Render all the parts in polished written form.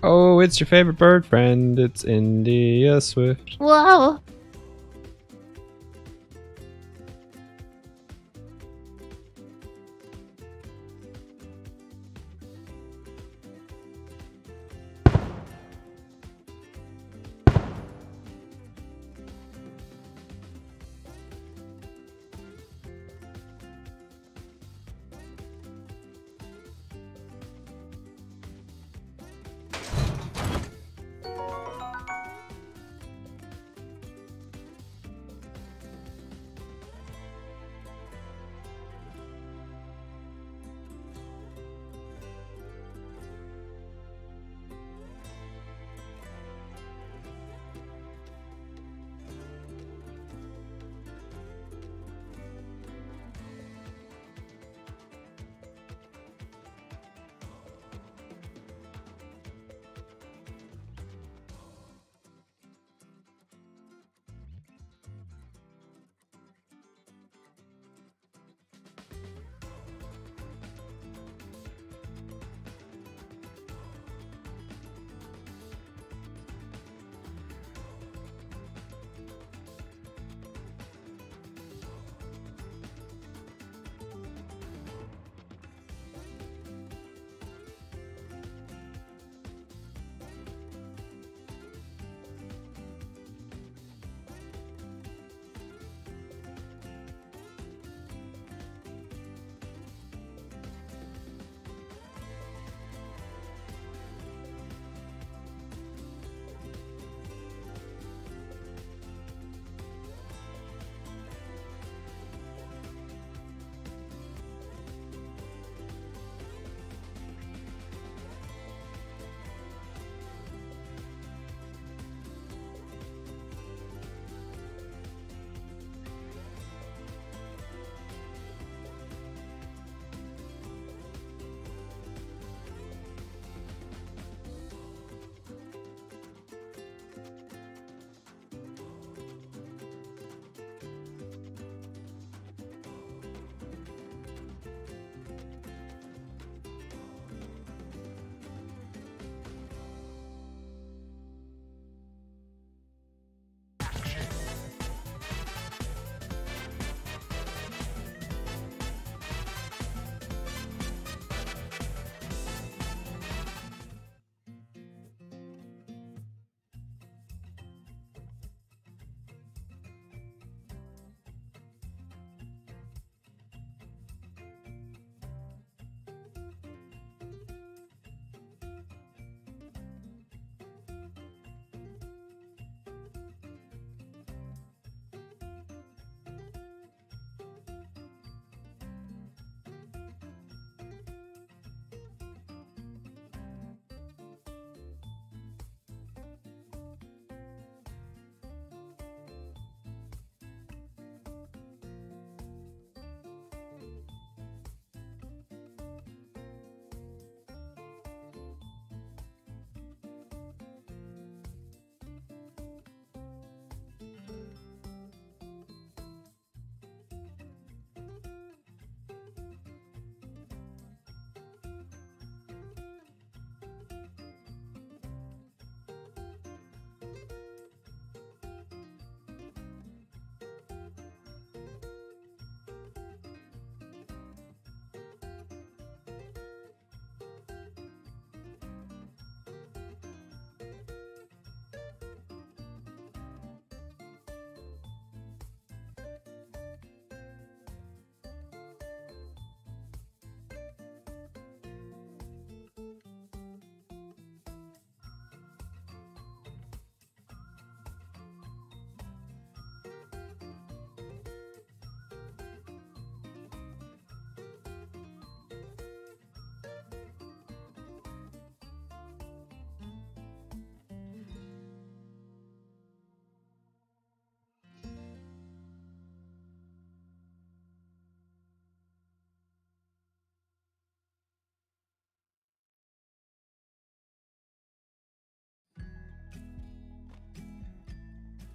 Oh, it's your favorite bird friend. It's India Swift. Whoa.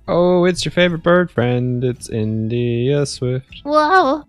Oh, it's your favorite bird friend. It's India Swift. Whoa.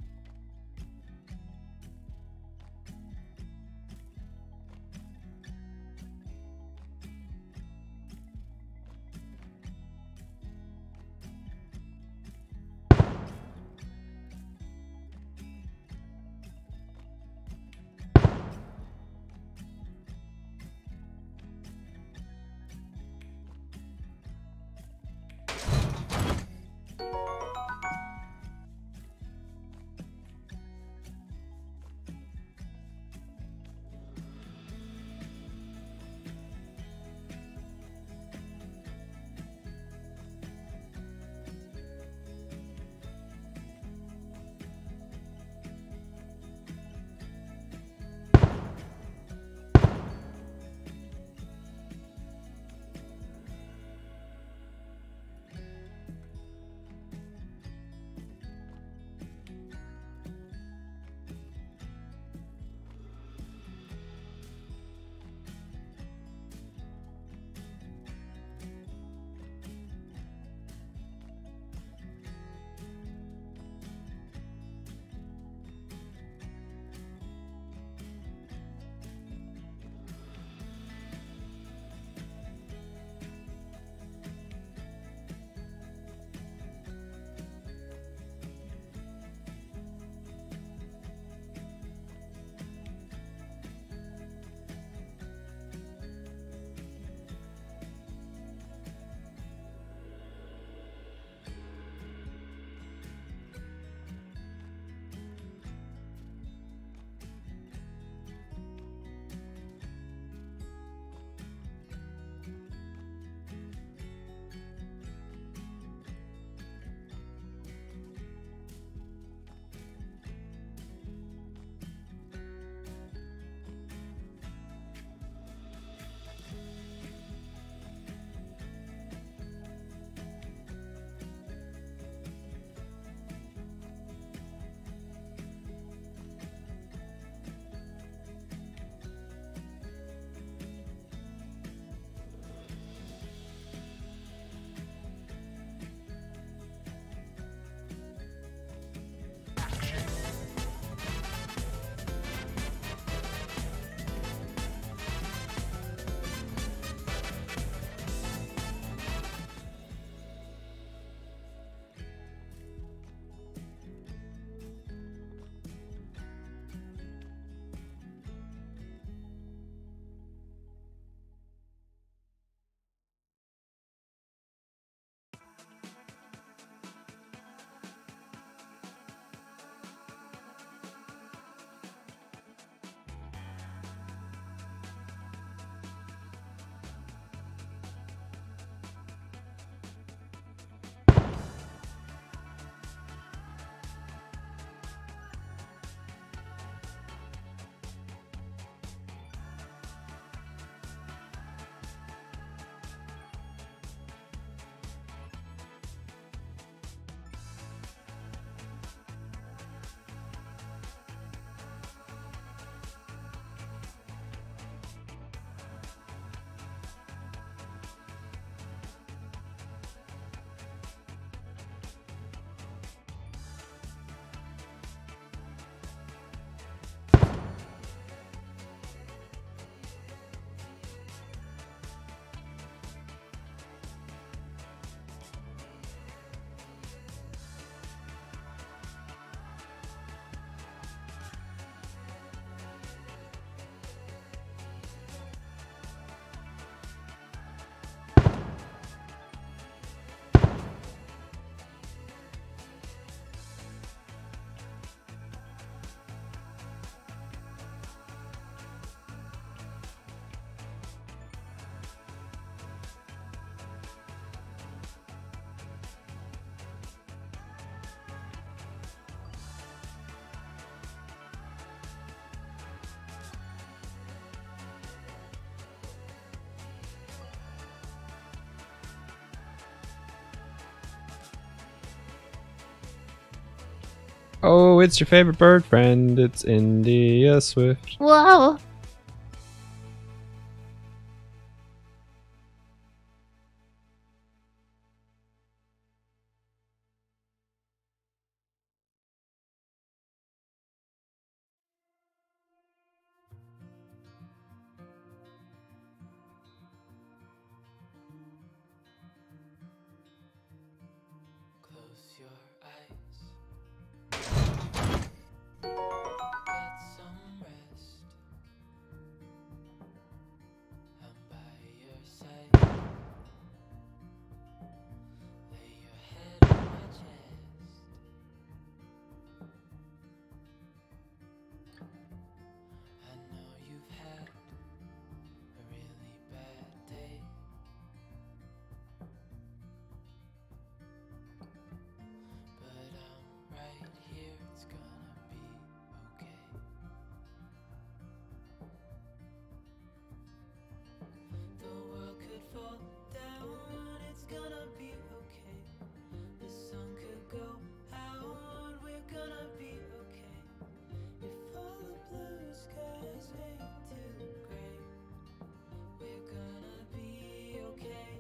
Oh, it's your favorite bird friend. It's India Swift. Whoa. Close your eyes. Get some rest. I'm by your side. Lay your head on my chest. I know you've had a really bad day. But I'm right here, it's gonna be okay. The world could fall down, it's gonna be okay. The sun could go out, we're gonna be okay. If all the blue skies fade to gray, we're gonna be okay.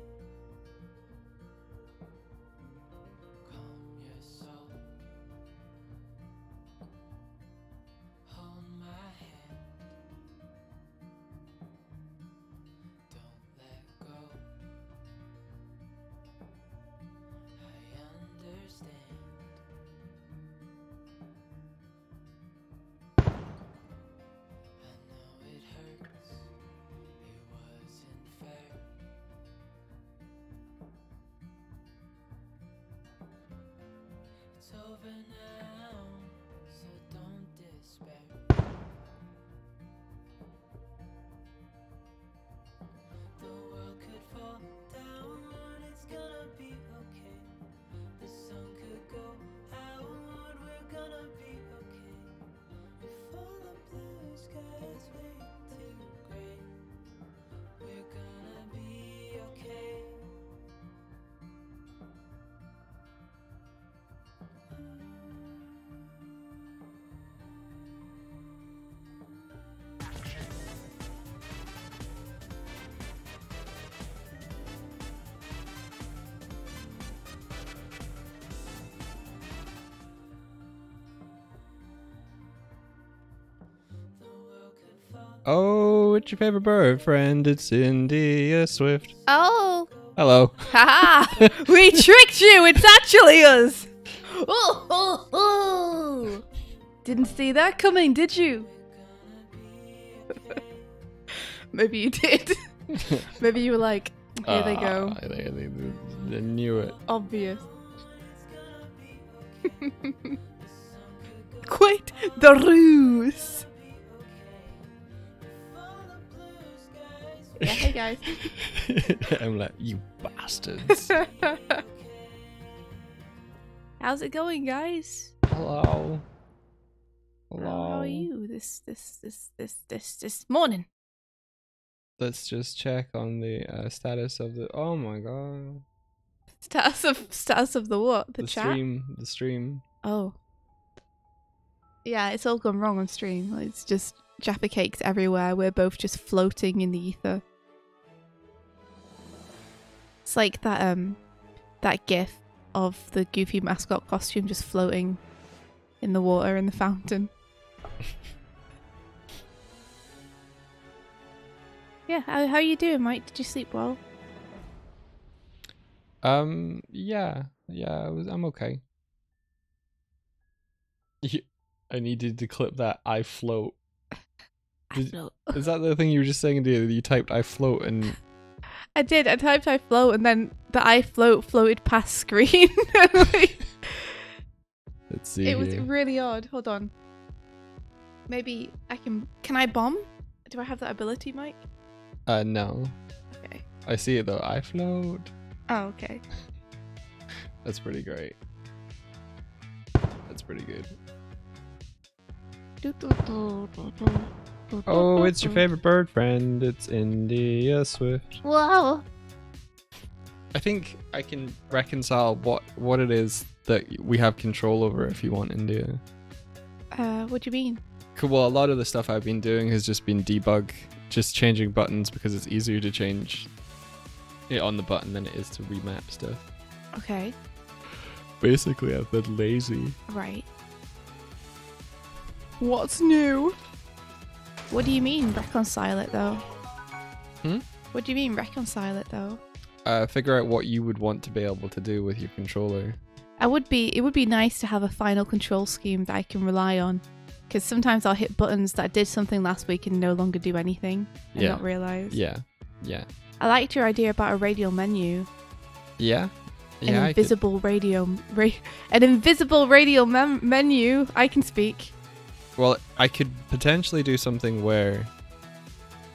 Calm your soul. Hold my hand. Don't let go. I understand. I know it hurts. It wasn't fair. It's over now, so don't despair. The world could fall down, it's gonna be okay. The sun could go out, we're gonna be okay. If all the blue skies fade to gray, we're gonna be okay. The world could fall. Oh, it's your favorite bird friend. It's India Swift. Oh. Hello. Haha. We tricked you. It's actually us. Oh, oh, oh. Didn't see that coming, did you? Maybe you did. Maybe you were like, here they go. They knew it. Obvious. Quite the ruse. Yeah, hey guys. I'm like, you bastards. How's it going, guys? Hello. Hello. How are you this morning? Let's just check on the status of the. Oh my god. Status of the what? The chat? The stream. Oh. Yeah, it's all gone wrong on stream. It's just Jaffa cakes everywhere. We're both just floating in the ether. It's like that gif of the Goofy mascot costume just floating in the water in the fountain. Yeah, how you doing, Mike? Did you sleep well? Yeah, I'm okay. I needed to clip that I float. Is that the thing you were just saying, dude? You typed I float and I did. I typed I float and then the I float floated past screen. Like, let's see. it was here. really odd. Hold on. Maybe I can I bomb? Do I have that ability, Mike? No. Okay. I see it though. I float. Oh, okay. That's pretty great. That's pretty good. Oh, it's your favorite bird friend. It's India Swift. Whoa. I think I can reconcile what it is that we have control over if you want India. What do you mean? Well, a lot of the stuff I've been doing has just been debug, just changing buttons because it's easier to change it on the button than it is to remap stuff. Okay. Basically, I've been lazy. Right. What's new? What do you mean reconcile it though? What do you mean reconcile it though? Figure out what you would want to be able to do with your controller. It would be nice to have a final control scheme that I can rely on. Because sometimes I'll hit buttons that did something last week and no longer do anything and not realise. Yeah. I liked your idea about a radial menu. Yeah? An invisible radial menu. I can speak. Well, I could potentially do something where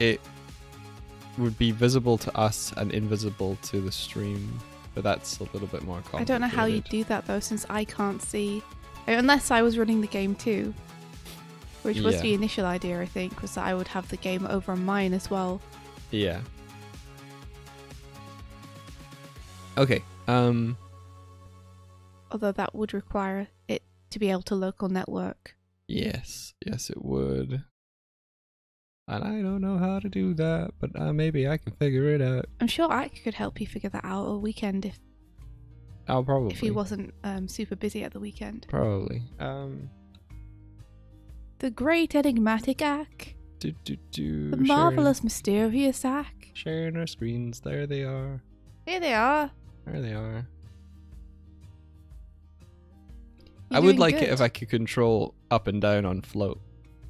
it would be visible to us and invisible to the stream, but that's a little bit more complicated. I don't know how you do that though, since I can't see. Unless I was running the game too. Which was the initial idea, I think, was that I would have the game over on mine as well. Yeah. Okay. Although that would require it to be able to local network. Yes, it would. And I don't know how to do that, but maybe I can figure it out. I'm sure Ike could help you figure that out a weekend if probably. If he wasn't super busy at the weekend. Probably. The great enigmatic Ike. The marvelous mysterious Ike. Sharing our screens. There they are. Here they are. There they are. You're I would doing like good. it if I could control up and down on float.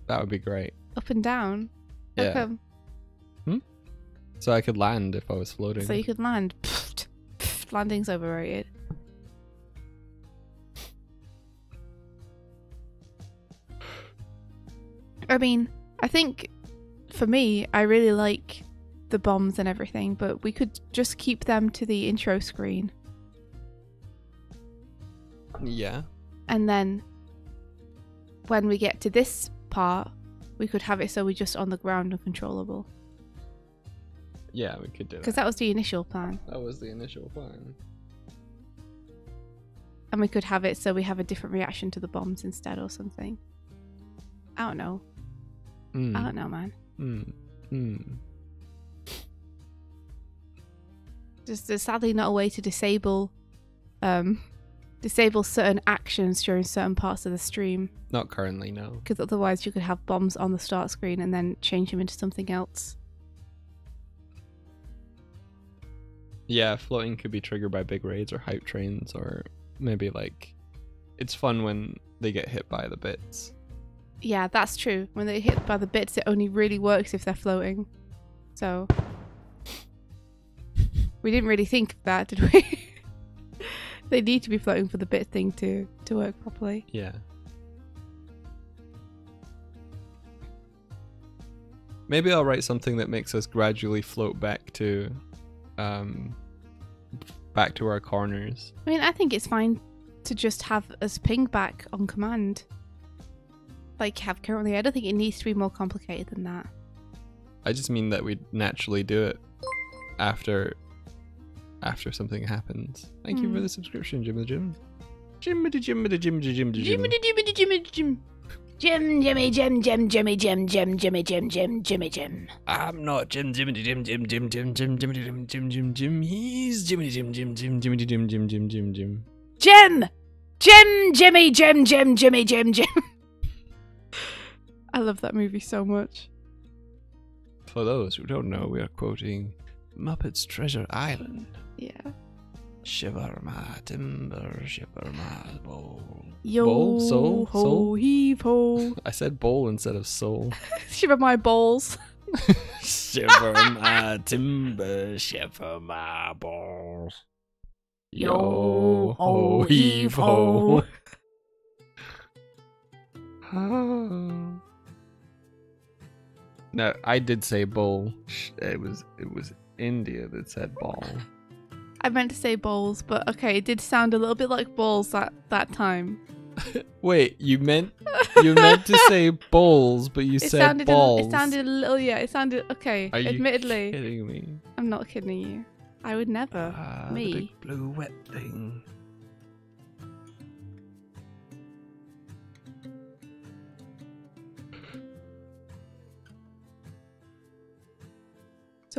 That would be great. Up and down? How Yeah. come? So I could land if I was floating. So you could land. Landing's overrated. I mean, I think for me, I really like the bombs and everything, but we could just keep them to the intro screen. Yeah. And then when we get to this part, we could have it so we're just on the ground uncontrollable. Yeah, we could do Because that. that was the initial plan. That was the initial plan. And we could have it so we have a different reaction to the bombs instead or something. I don't know. I don't know, man. Just there's sadly not a way to disable certain actions during certain parts of the stream. Not currently, no. Because otherwise you could have bombs on the start screen and then change them into something else. Yeah, floating could be triggered by big raids or hype trains, or maybe like it's fun when they get hit by the bits. Yeah, that's true. When they hit by the bits, it only really works if they're floating. So we didn't really think of that, did we? They need to be floating for the bit thing to work properly. Yeah. Maybe I'll write something that makes us gradually float back to our corners. I mean, I think it's fine to just have us ping back on command. Like have currently. I don't think it needs to be more complicated than that. I just mean that we naturally do it after something happens. Thank you for the subscription, Jim the Jim. Jim the Jim the Jim the Jim the Jim. Jim. I'm not Jim Jim Jim Jim Jim Jim Jim Jim Jim Jim Jim Jim. He's Jimmy Jim Jim Jim Jimmy Jim Jim Jim Jim Jim. Jimmy Jim Jimmy Jim. I love that movie so much. For those who don't know, we are quoting Muppets Treasure Island. Yeah. Shiver my timber, shiver my bowl. Yo Bowl? Soul? ho Soul? heave ho. I said bowl instead of soul. Shiver my balls. Shiver my timber, shiver my balls. Yo ho heave ho. No, I did say bowl. It was India that said ball. I meant to say bowls, but okay, it did sound a little bit like balls that time. Wait, you meant to say bowls, but you said balls. It sounded a little, yeah. It sounded okay. Are you admittedly, kidding me? I'm not kidding you. I would never. Me. The big blue wet thing.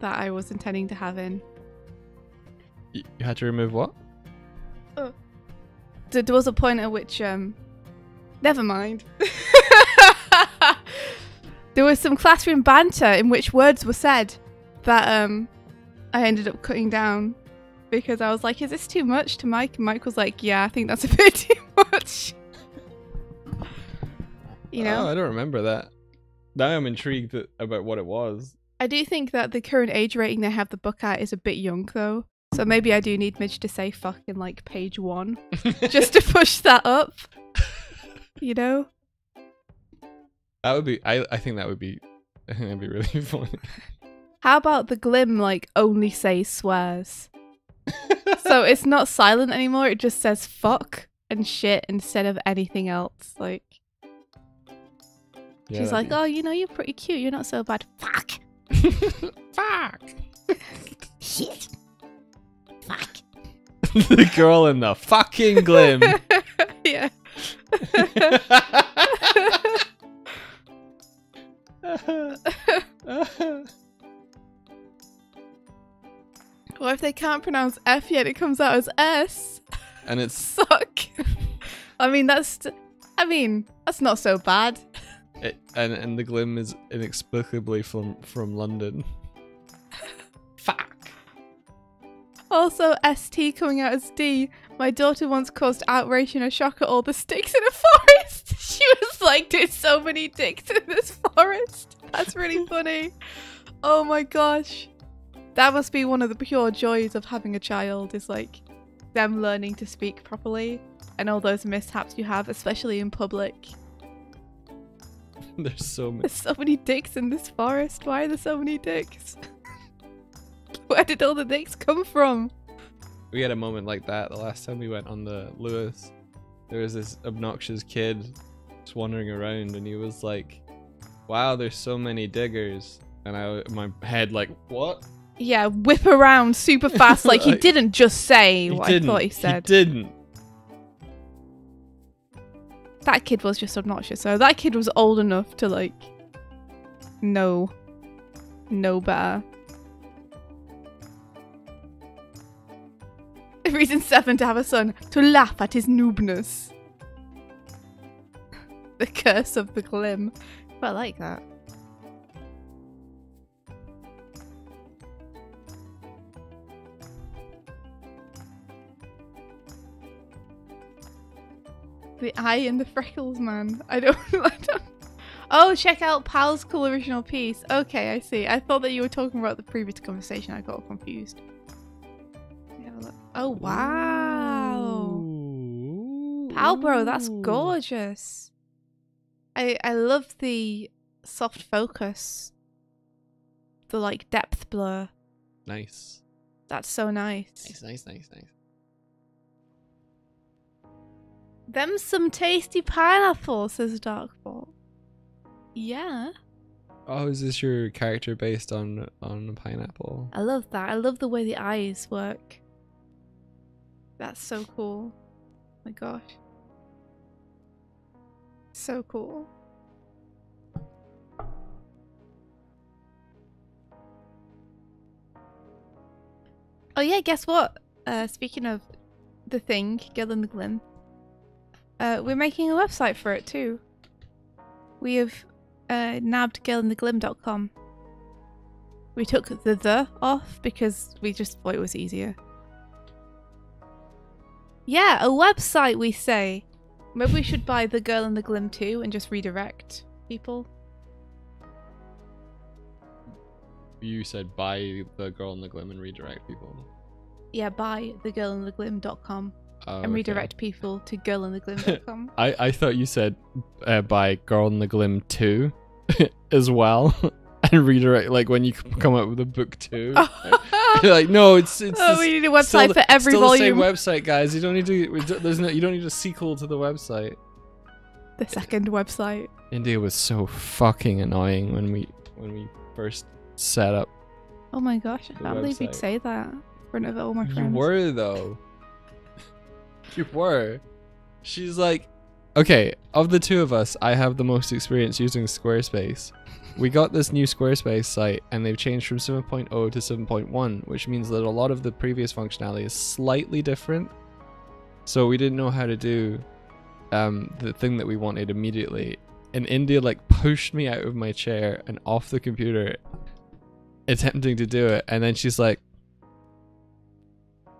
that I was intending to have in. You had to remove what? There was a point at which, never mind. There was some classroom banter in which words were said that I ended up cutting down because I was like, is this too much to Mike? And Mike was like, yeah, I think that's a bit too much. You know? Oh, I don't remember that. Now I'm intrigued about what it was. I do think that the current age rating they have the book at is a bit young, though. So maybe I do need Midge to say fuck in, like, page 1. Just to push that up. You know? That would be... I think that would be... I think that'd be really funny. How about the Glim, like, only says swears? So it's not silent anymore, it just says fuck and shit instead of anything else. Like... Yeah, she's like, oh, you know, you're pretty cute, you're not so bad. Fuck! Fuck! Shit. Fuck. The girl in the fucking Glim. Yeah. What if they can't pronounce F yet? It comes out as S. And it's... Suck. I mean, that's not so bad. And the Glim is inexplicably from London. Fuck. Also, ST coming out as D. My daughter once caused outrage and a shock at all the sticks in a forest. She was like, there's so many dicks in this forest. That's really funny. Oh my gosh. That must be one of the pure joys of having a child, is like them learning to speak properly and all those mishaps you have, especially in public. There's so many. There's so many dicks in this forest. Why are there so many dicks? Where did all the dicks come from? We had a moment like that the last time we went on the Lewis. There was this obnoxious kid just wandering around and he was like, wow, there's so many diggers. And my head like, what? Yeah, whip around super fast like he didn't just say what I thought he said. He didn't. That kid was just obnoxious. So that kid was old enough to like know better. Reason 7 to have a son, to laugh at his noobness. The curse of the Glim. I like that. The eye and the freckles, man. I don't. Oh, check out Pal's cool original piece. Okay, I see. I thought that you were talking about the previous conversation. I got confused. Oh, wow. Ooh. Pal bro, that's gorgeous. I love the soft focus. The like depth blur. Nice. That's so nice. Nice. Them some tasty pineapple, says Darkball. Yeah. Oh, is this your character based on a pineapple? I love that. I love the way the eyes work. That's so cool. Oh my gosh. So cool. Oh yeah, guess what? Speaking of the thing, Girl in the Glim, we're making a website for it too. We have nabbed girlintheglim.com. We took the off because we just thought it was easier. Yeah, a website, we say. Maybe we should buy The Girl in the Glim too and just redirect people. You said buy The Girl in the Glim and redirect people. Yeah, buy thegirlintheglim.com Oh, and redirect people to girlintheglim.com. I thought you said buy Girl in the Glim 2 as well. And redirect, like when you come up with a book 2. You're like, no, it's oh, we need a website for every still volume. the same website, guys. You don't need to. You don't need a sequel to the website. The second website. India was so fucking annoying when we first set up. Oh my gosh, I The can't believe you'd website. say that in front of all my You friends. were though. You were. She's like, Okay, of the two of us, I have the most experience using Squarespace. We got this new Squarespace site and they've changed from 7.0 to 7.1, which means that a lot of the previous functionality is slightly different. So we didn't know how to do the thing that we wanted immediately. And India like pushed me out of my chair and off the computer attempting to do it. And then she's like,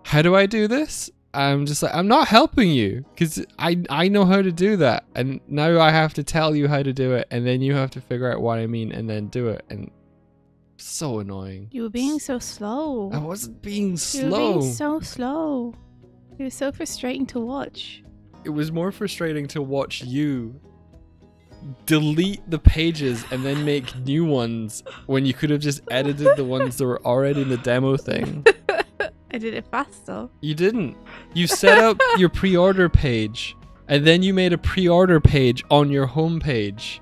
how do I do this? I'm just like, I'm not helping you because I know how to do that. And now I have to tell you how to do it. And then you have to figure out what I mean and then do it. And so annoying. You were being so slow. I wasn't being You were slow. being so slow. It was so frustrating to watch. It was more frustrating to watch you delete the pages and then make new ones when you could have just edited the ones that were already in the demo thing. I did it fast though. You didn't. You set up your pre-order page and then you made a pre-order page on your home page.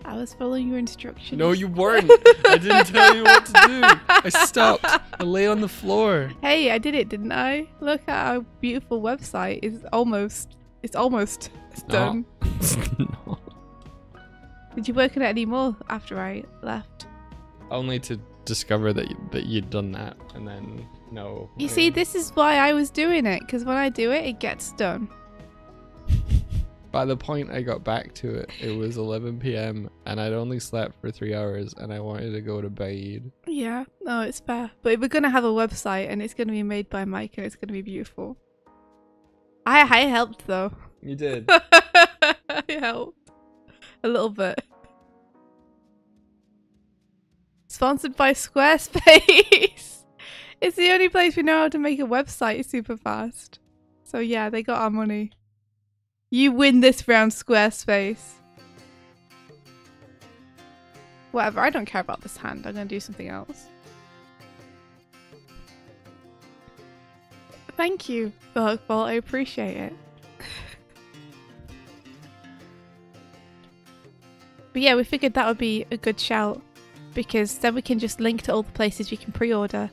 I was following your instructions. No, you weren't. I didn't tell you what to do. I stopped. I lay on the floor. Hey, I did it, didn't I? Look at our beautiful website. It's almost done. No. Did you work on it anymore after I left? Only to discover that you'd done that and then no. You see, this is why I was doing it, because when I do it, it gets done. By the point I got back to it, it was 11 p.m. and I'd only slept for 3 hours and I wanted to go to bed. Yeah, no, it's fair. But we're going to have a website and it's going to be made by Mike and it's going to be beautiful. I helped though. You did. I helped. A little bit. Sponsored by Squarespace. It's the only place we know how to make a website super fast. So yeah, they got our money. You win this round, Squarespace. Whatever, I don't care about this hand. I'm going to do something else. Thank you, the Hook Ball. I appreciate it. But yeah, we figured that would be a good shout. Because then we can just link to all the places you can pre-order.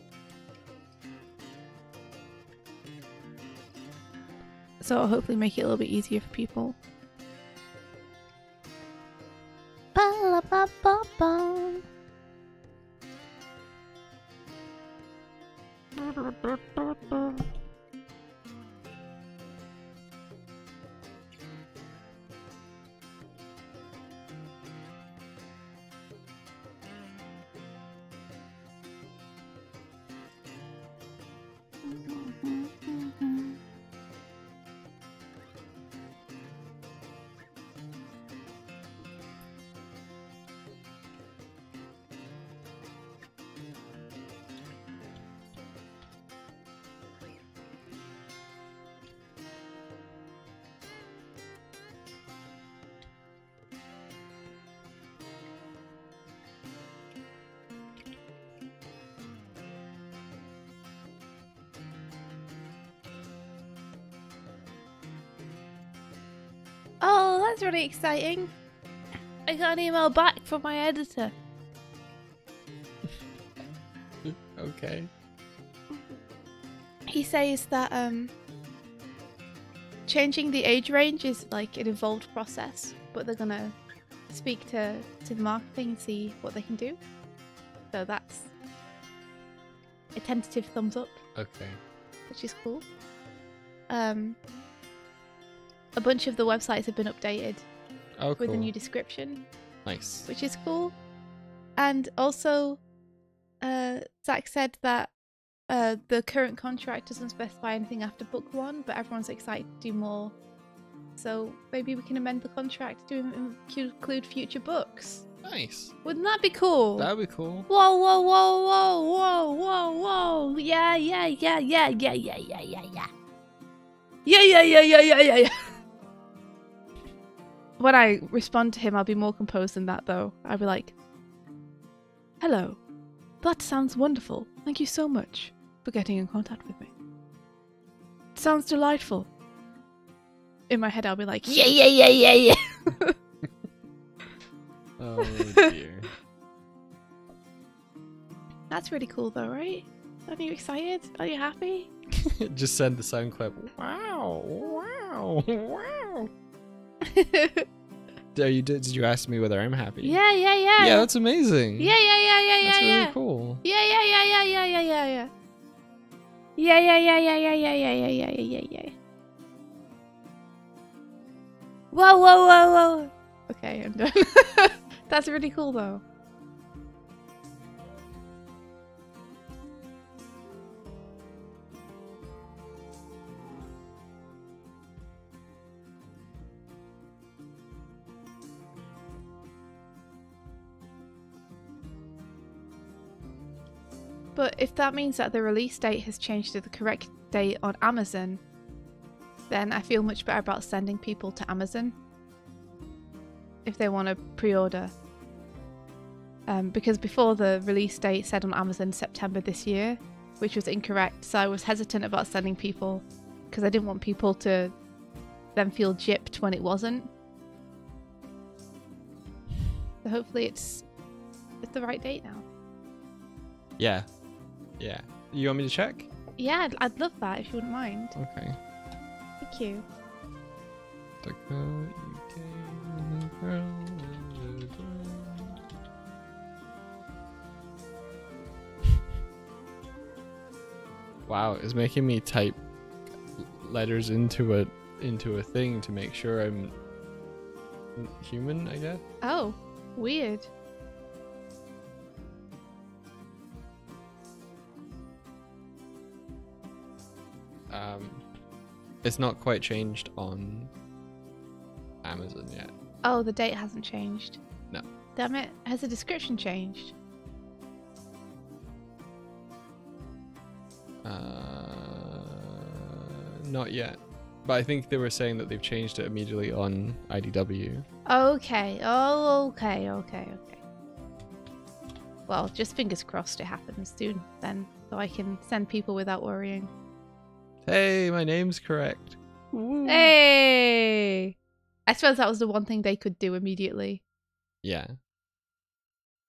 So it'll hopefully make it a little bit easier for people. Ba-la-ba-ba-ba. Oh, that's really exciting. I got an email back from my editor. Okay. He says that changing the age range is like an involved process, but they're gonna speak to the marketing and see what they can do. So that's a tentative thumbs up, Okay. which is cool. A bunch of the websites have been updated Oh, cool. with a new description, Nice. which is cool. And also, Zach said that the current contract doesn't specify anything after book 1, but everyone's excited to do more. So maybe we can amend the contract to include future books. Nice. Wouldn't that be cool? That'd be cool. Whoa, whoa, whoa, whoa, whoa, whoa, whoa. Yeah, yeah, yeah, yeah, yeah, yeah, yeah, yeah, yeah. Yeah, yeah, yeah, yeah, yeah, yeah, yeah. When I respond to him, I'll be more composed than that, though. I'll be like, hello. That sounds wonderful. Thank you so much for getting in contact with me. It sounds delightful. In my head, I'll be like, yeah, yeah, yeah, yeah, yeah. Oh dear. That's really cool, though, right? Aren't you excited? Are you happy? Just send the sound clip. Wow. Wow. Wow. Did you ask me whether I'm happy? Yeah. Yeah, that's amazing. Yeah. That's really cool. Yeah. Whoa. Okay, I'm done. That's really cool though. But if that means that the release date has changed to the correct date on Amazon, then I feel much better about sending people to Amazon if they want to pre-order. Because before the release date said on Amazon September this year, which was incorrect, so I was hesitant about sending people because I didn't want people to then feel gypped when it wasn't. So hopefully it's the right date now. Yeah. You want me to check? Yeah, I'd love that if you wouldn't mind. Okay. Thank you. Wow, it's making me type letters into a thing to make sure I'm human, I guess. Oh, weird. It's not quite changed on Amazon yet. Oh, the date hasn't changed. No. Damn it. Has the description changed? Not yet. But I think they were saying that they've changed it immediately on IDW. Okay. Oh, okay. Well, just fingers crossed it happens soon then, so I can send people without worrying. Hey, my name's correct. Woo. Hey! I suppose that was the one thing they could do immediately. Yeah.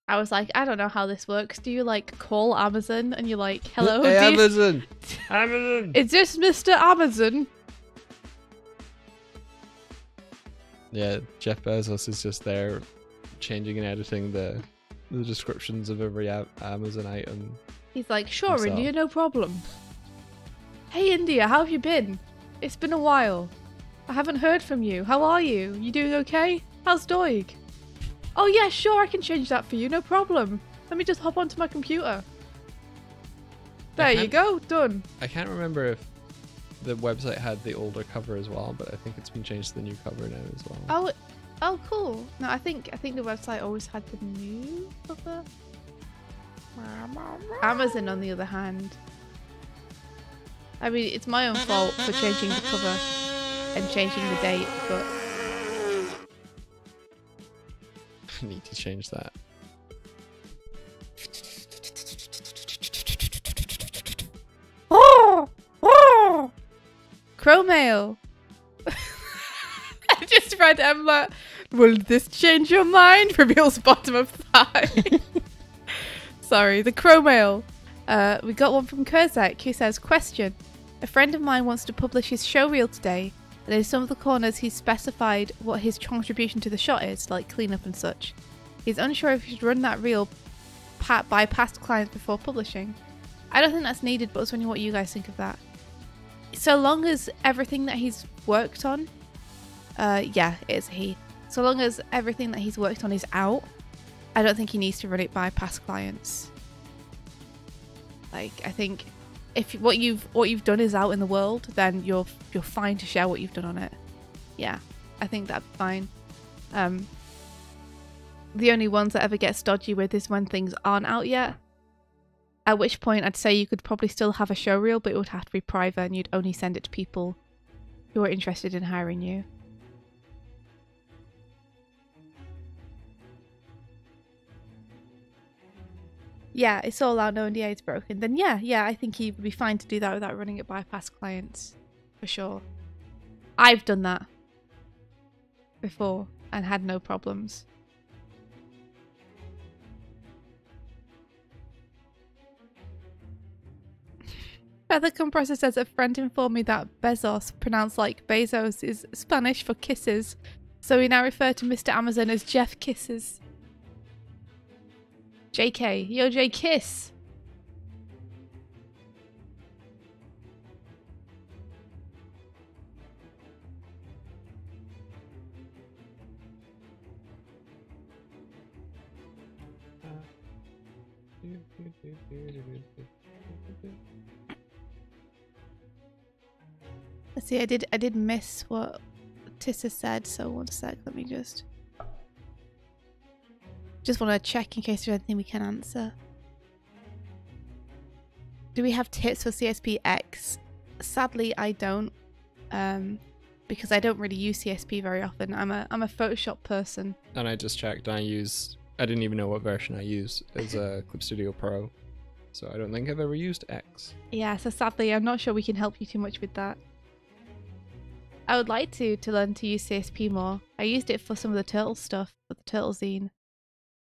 I was like, I don't know how this works. Do you like call Amazon and you're like, hello? Hey, Amazon! Amazon! Is this Mr. Amazon? Yeah, Jeff Bezos is just there changing and editing the descriptions of every Amazon item. He's like, sure, himself. India, no problem. Hey, India, how have you been? It's been a while. I haven't heard from you. How are you? You doing okay? How's Doig? Oh yeah, sure, I can change that for you, no problem. Let me just hop onto my computer. There you go, done. I can't remember if the website had the older cover as well, but I think it's been changed to the new cover now as well. Oh, cool. No, I think the website always had the new cover. Amazon, on the other hand, I mean, it's my own fault for changing the cover and changing the date, but I need to change that. Crow mail. I just read Emma. Will this change your mind? Reveals bottom of thigh. Sorry, the crow mail. We got one from Kurzak who says, question. A friend of mine wants to publish his showreel today, and in some of the corners he's specified what his contribution to the shot is, like cleanup and such. He's unsure if he should run that reel by past clients before publishing. I don't think that's needed, but I was wondering what you guys think of that. So long as everything that he's worked on, yeah, it is he. So long as everything that he's worked on is out, I don't think he needs to run it by past clients. Like, I think if what you've done is out in the world, then you're fine to share what you've done on it. Yeah, I think that's fine. The only ones that ever get stodgy with is when things aren't out yet. At which point I'd say you could probably still have a showreel, but it would have to be private and you'd only send it to people who are interested in hiring you. Yeah, it's all out, no NDA is broken. Then yeah, I think he would be fine to do that without running it by past clients. For sure. I've done that before and had no problems. Feather Compressor says a friend informed me that Bezos, pronounced like Bezos, is Spanish for kisses. So we now refer to Mr. Amazon as Jeff Kisses. JK. Yo, J Kiss. Let's see, I did miss what Tissa said, so one sec, let me just want to check in case there's anything we can answer. Do we have tips for CSPX? Sadly, I don't, because I don't really use CSP very often. I'm a Photoshop person. And I just checked, and I didn't even know what version I used as a Clip Studio Pro, so I don't think I've ever used X. Yeah, so sadly, I'm not sure we can help you too much with that. I would like to learn to use CSP more. I used it for some of the Turtle stuff, for the Turtle zine,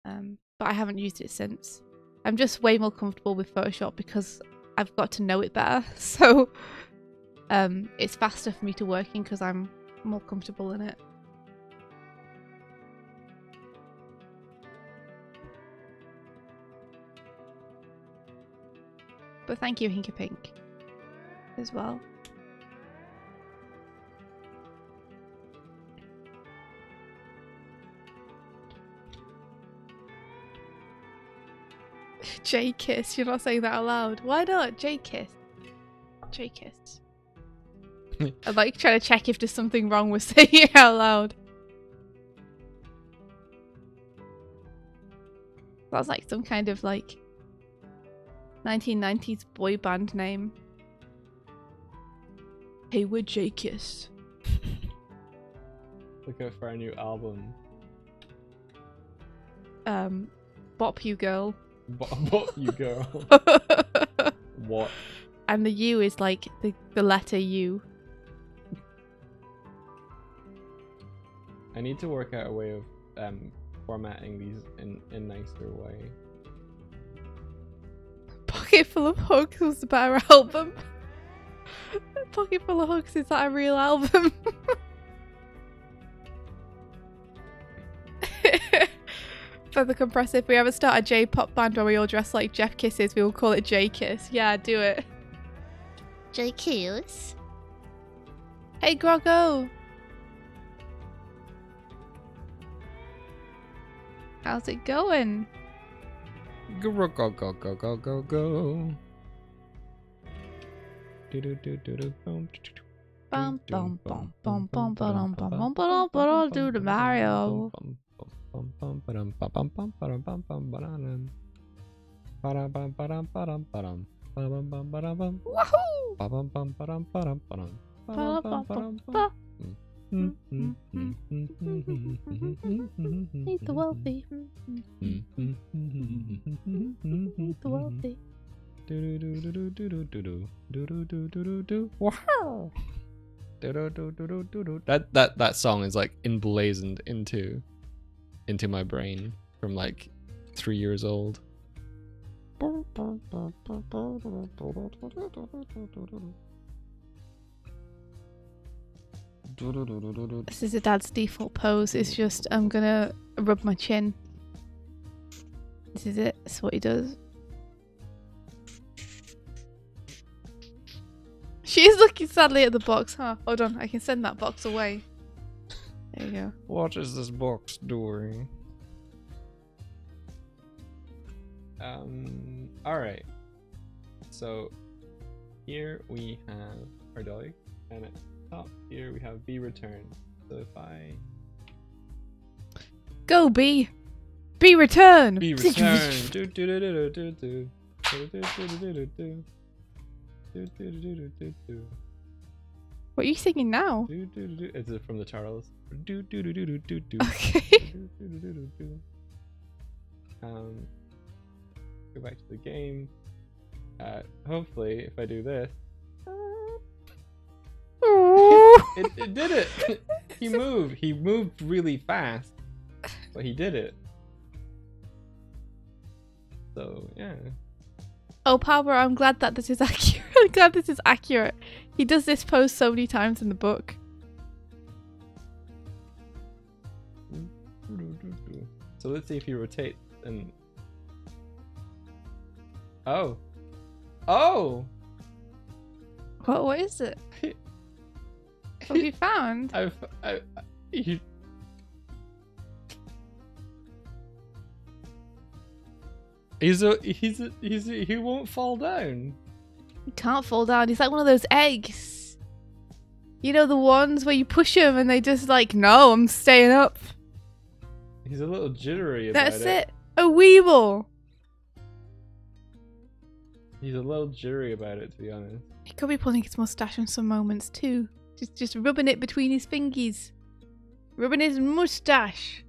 but I haven't used it since. I'm just way more comfortable with Photoshop because I've got to know it better, so it's faster for me to work in because I'm more comfortable in it. But thank you, Hinky Pink, as well. J-Kiss, you're not saying that out loud. Why not? J-Kiss. J-Kiss. I'm like trying to check if there's something wrong with saying it out loud. That's like some kind of like 1990s boy band name. Hey, we're J-Kiss. Look out for our new album. Bop You Girl. Bop You Girl. What? And the U is like the letter U. I need to work out a way of formatting these in a nicer way. Pocket Full of Hugs was the better album. Pocket Full of Hugs, is that a real album? Feather Compressor, if we ever start a J-pop band where we all dress like Jeff Kisses, we will call it J-Kiss. Yeah, do it. J-Kiss. Hey, Groggo! How's it going? Go go go go go go go go. Do do do do do boom. Bum bum bum bum bum bum bum bum bum bum. Do the Mario. Wahoo! Meet the wealthy. Meet the wealthy. That song is like emblazoned into my brain from like 3 years old. This is a dad's default pose. It's just I'm gonna rub my chin. This is it. That's what he does. She's looking sadly at the box, huh? Hold on, I can send that box away. There you go. What is this box doing? Alright. So here we have our Doig, and at the top here we have B returned. So if I go B! B return! B returned. Do do do do do do do do do do do do. What are you singing now? Is it from the Charles? Okay. Go back to the game. Hopefully, if I do this, it did it. He moved. He moved really fast, but he did it. So yeah. Oh, Power, I'm glad that this is accurate. I'm glad this is accurate. He does this pose so many times in the book. So let's see if you rotate and. Oh. Oh! What is it? What have you found? You... He won't fall down. He can't fall down. He's like one of those eggs. You know, the ones where you push them and they just like, no, I'm staying up. He's a little jittery about That's it. A weeble. He's a little jittery about it, to be honest. He could be pulling his mustache in some moments too. Just rubbing it between his fingies. Rubbing his mustache.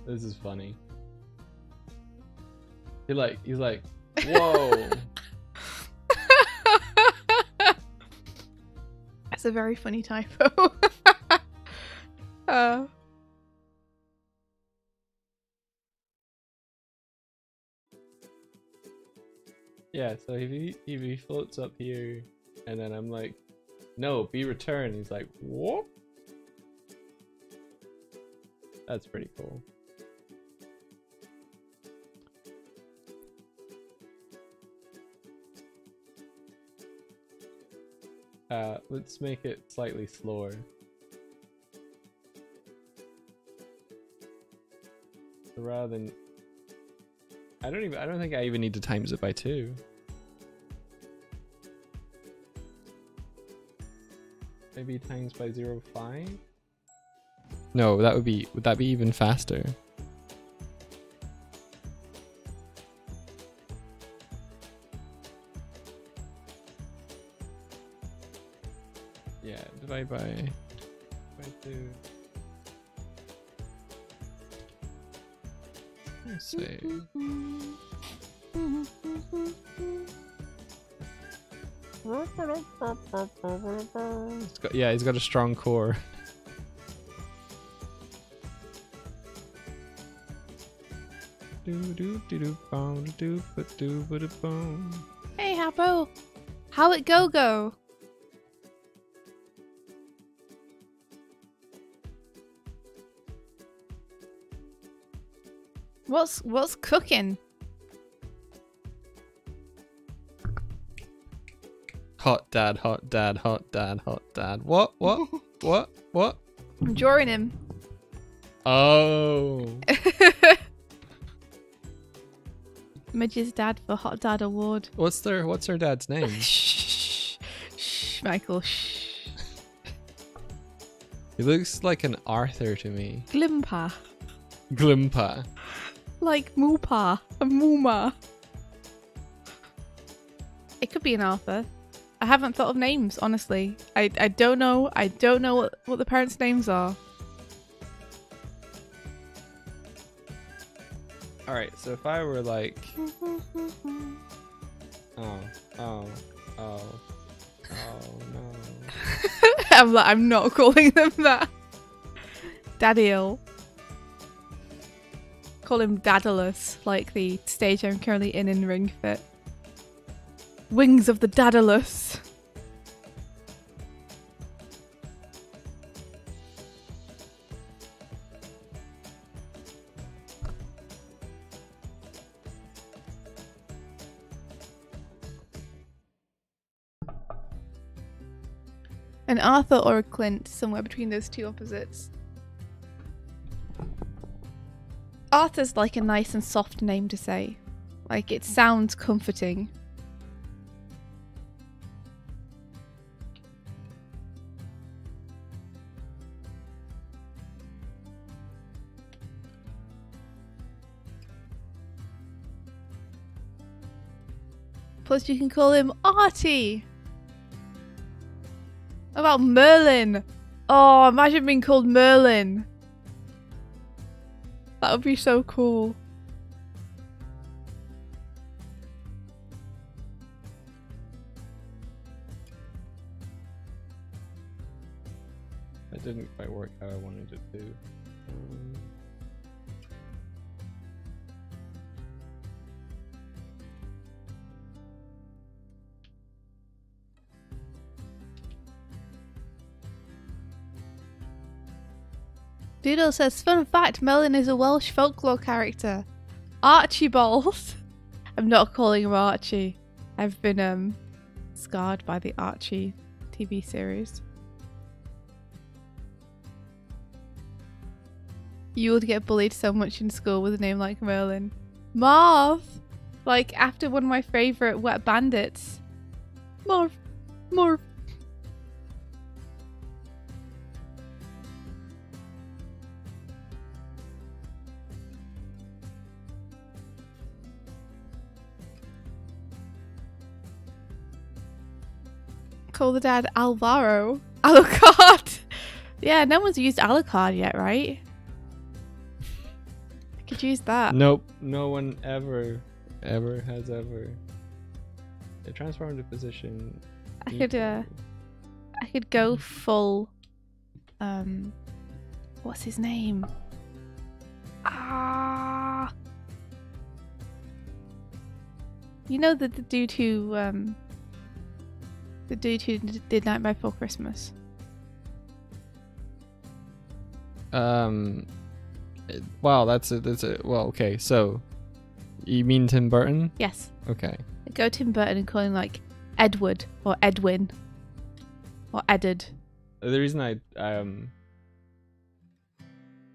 This is funny. He's like, whoa. That's a very funny typo. Yeah, so if he floats up here, and then I'm like, no, be returned. He's like, what? That's pretty cool. Let's make it slightly slower. So rather than, I don't think I even need to times it by 2. Maybe times by 0.5? No, would that be even faster? Yeah, divide by 2. Let's see. He's got a strong core. Hey, Happo. How it go? What's cooking? Hot dad, hot dad, hot dad, hot dad. What? What? I'm drawing him. Oh. Midge's dad for Hot Dad Award. What's her dad's name? Shh, Michael. Shh. He looks like an Arthur to me. Glimpa. Glimpa. Like Moopa. A Mooma. It could be an Arthur. I haven't thought of names, honestly. I don't know. I don't know what the parents' names are. Alright, so if I were like... Oh no. I'm not calling them that. Daddy-ill. Call him Daedalus, like the stage I'm currently in Ring Fit. Wings of the Daedalus. An Arthur or a Clint, somewhere between those two opposites. Arthur's like a nice and soft name to say. Like, it sounds comforting. Plus you can call him Artie. What about Merlin? Oh, imagine being called Merlin. That would be so cool. That didn't quite work how I wanted it to. Doodle says, fun fact, Merlin is a Welsh folklore character. Archibald. I'm not calling him Archie. I've been scarred by the Archie TV series. You would get bullied so much in school with a name like Merlin. Marv! Like after one of my favourite Wet Bandits. Marv. Marv. Call the dad Alvaro. Alucard. Yeah, no one's used Alucard yet, right? I could use that. Nope. No one ever has ever. They transformed the position. I could go full. What's his name? Ah. You know the dude who did Nightmare Before Christmas. Wow, that's a well, okay, so you mean Tim Burton? Yes. Okay. Go Tim Burton and call him like Edward or Edwin or Eddard. The reason I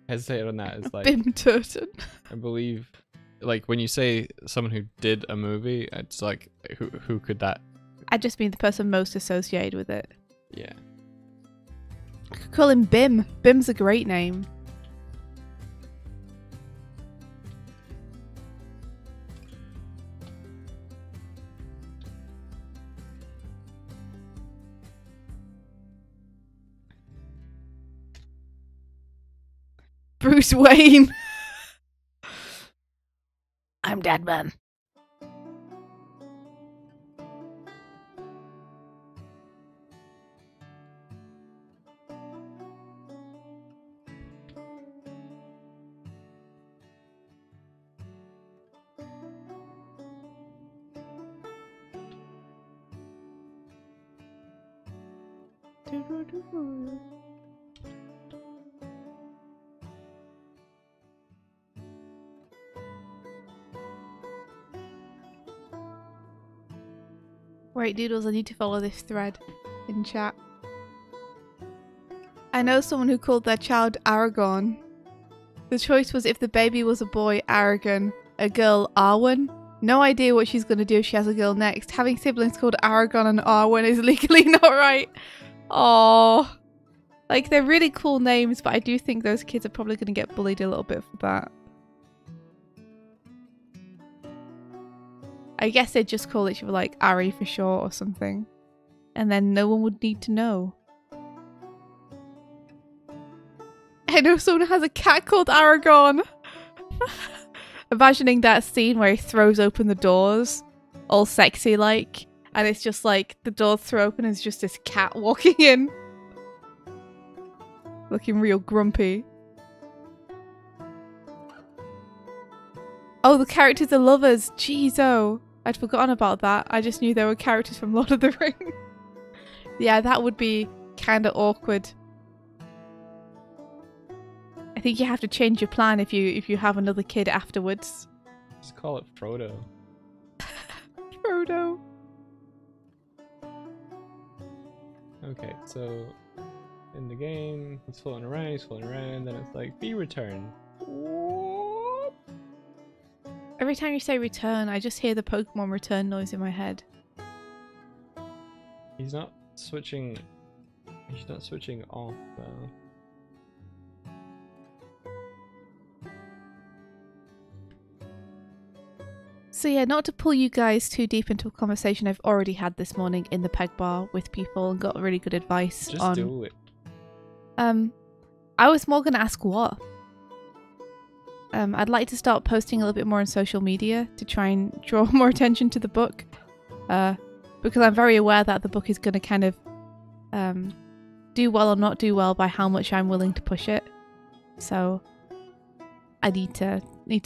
hesitated on that is like Bim Turton. I believe like when you say someone who did a movie, it's like who could that? I just mean the person most associated with it. Yeah. I could call him Bim. Bim's a great name. Bruce Wayne. I'm Deadman. Right, Doodles, I need to follow this thread in chat. I know someone who called their child Aragorn. The choice was if the baby was a boy, Aragon, a girl, Arwen. No idea what she's going to do if she has a girl next. Having siblings called Aragon and Arwen is legally not right. Oh, like they're really cool names, but I do think those kids are probably going to get bullied a little bit for that. I guess they'd just call each other like Ari for short or something. And then no one would need to know. I know someone has a cat called Aragon. Imagining that scene where he throws open the doors, all sexy like, and it's just like the doors throw open and it's just this cat walking in. Looking real grumpy. Oh, the characters are lovers. Jeez, oh. I'd forgotten about that. I just knew there were characters from Lord of the Rings. Yeah, that would be kind of awkward. I think you have to change your plan if you have another kid afterwards. Just call it Frodo. Frodo. Okay, so in the game, he's floating around, then it's like, be returned. Every time you say return, I just hear the Pokemon return noise in my head. He's not switching off though. So yeah, not to pull you guys too deep into a conversation I've already had this morning in the peg bar with people and got really good advice Just on... do it. I was more going to ask what? I'd like to start posting a little bit more on social media to try and draw more attention to the book. Because I'm very aware that the book is going to kind of do well or not do well by how much I'm willing to push it. So I need to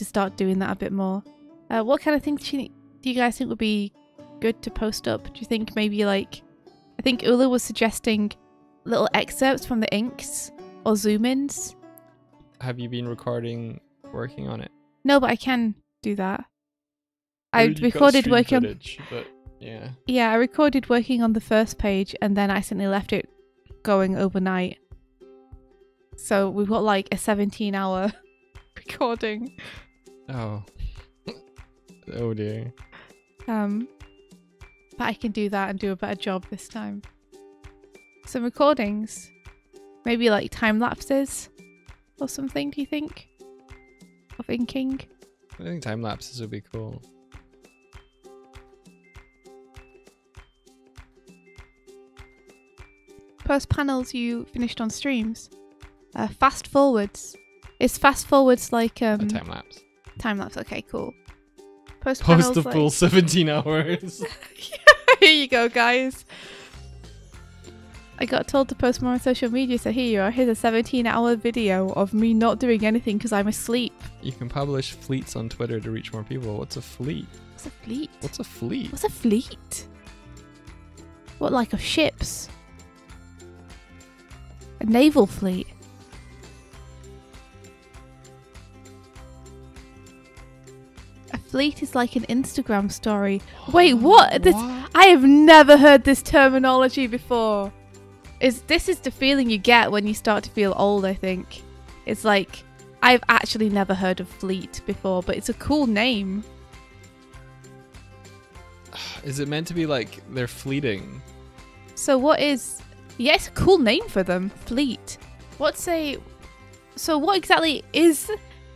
start doing that a bit more. What kind of things do you guys think would be good to post up? Do you think maybe like... I think Ula was suggesting little excerpts from the inks or zoom-ins. have you been recording, working on it? No, but I can do that. I mean, you've got recorded stream working. footage, but yeah. Yeah, I recorded working on the first page and then accidentally left it going overnight. So we've got like a 17-hour recording. Oh. Oh dear. But I can do that and do a better job this time. Some recordings, maybe like time lapses or something. Do you think of inking? I think time lapses would be cool. Post panels you finished on streams. Fast forwards. Is fast forwards like A time lapse. time lapse? Okay, cool. Post Post panels the like... full 17 hours. Here you go, guys. I got told to post more on social media, so here you are. Here's a 17-hour video of me not doing anything because I'm asleep. You can publish fleets on Twitter to reach more people. What's a fleet? What's a fleet? What's a fleet? What's a fleet? What, like of ships? A naval fleet? A fleet is like an Instagram story. Wait, what? This, I have never heard this terminology before. This is the feeling you get when you start to feel old, I think. It's like, I've actually never heard of fleet before, but it's a cool name. Is it meant to be like they're fleeting? So what is... Yeah, it's a cool name for them. Fleet. So what exactly is...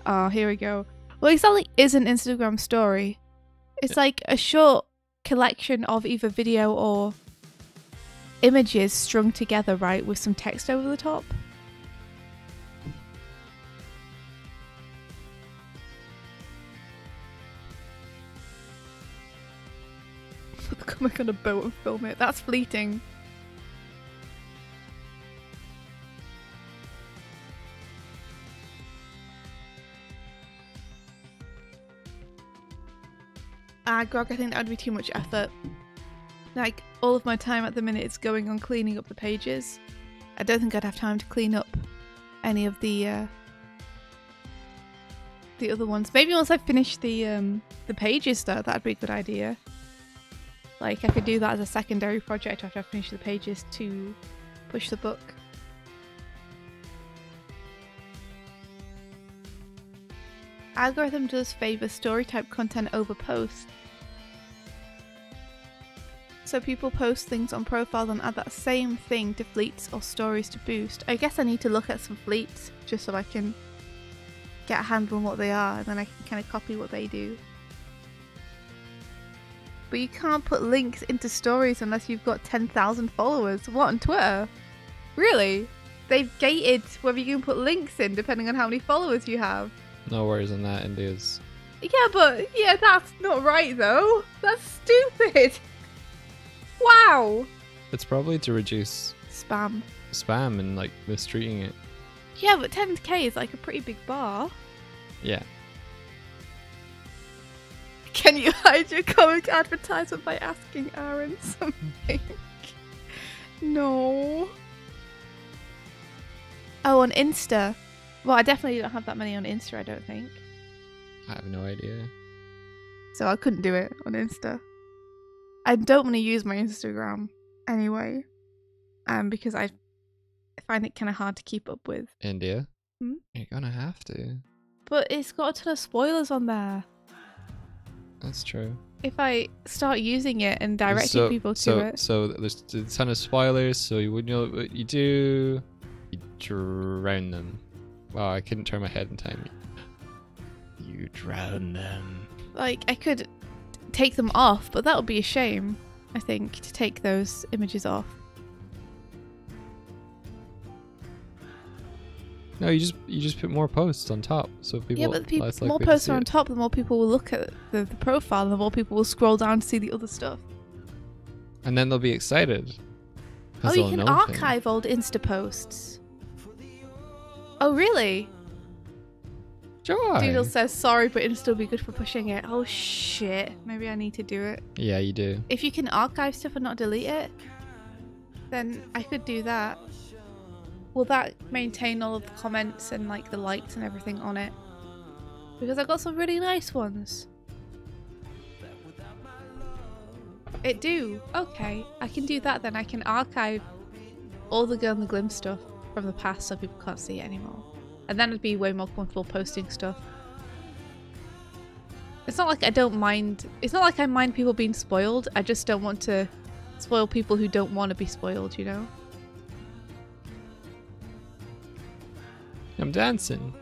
Oh, here we go. What exactly is an Instagram story? It's like a short collection of either video or images strung together, right? With some text over the top. Come on a boat and film it. That's fleeting. Grog, I think that would be too much effort. Like, all of my time at the minute is going on cleaning up the pages. I don't think I'd have time to clean up any of the other ones. Maybe once I finish the pages though, that'd be a good idea. Like, I could do that as a secondary project after I finish the pages to push the book. Algorithm does favour story type content over post. So people post things on profile and add that same thing to fleets or stories to boost. I guess I need to look at some fleets just so I can get a handle on what they are, and then I can kind of copy what they do. But you can't put links into stories unless you've got 10,000 followers. What, on Twitter? Really? They've gated whether you can put links in depending on how many followers you have. No worries on that, India's. Yeah, but yeah, that's not right though. That's stupid. Wow. It's probably to reduce Spam. spam and like mistreating it. Yeah, but 10k is like a pretty big bar. Yeah. Can you hide your comic advertisement by asking Aaron something? No. Oh, on Insta. Well, I definitely don't have that many on Insta, I don't think. I have no idea. So I couldn't do it on Insta. I don't want to use my Instagram anyway. Because I find it kind of hard to keep up with. India? Hmm? You're gonna have to. But it's got a ton of spoilers on there. That's true. If I start using it and directing people to it. So there's a ton of spoilers, so you wouldn't know what you do. You drown them. Wow, I couldn't turn my head in time. You drown them. Like, I could take them off, but that would be a shame, I think, to take those images off. No, you just put more posts on top, so people. Yeah, but the less more likely to posts see are on it. top, the more people will look at the profile, and the more people will scroll down to see the other stuff. And then they'll be excited. Oh, 'cause you they'll can know archive old Insta posts. Oh, really? Joy. Doodle says, sorry, but it'll still be good for pushing it. Oh, shit. Maybe I need to do it. Yeah, you do. If you can archive stuff and not delete it, then I could do that. will that maintain all of the comments and like the likes and everything on it? Because I got some really nice ones. It do? Okay, I can do that then. I can archive all the Girl in the Glim stuff from the past so people can't see it anymore. And then I'd be way more comfortable posting stuff. It's not like I don't mind. It's not like I mind people being spoiled. I just don't want to spoil people who don't want to be spoiled, you know? I'm dancing.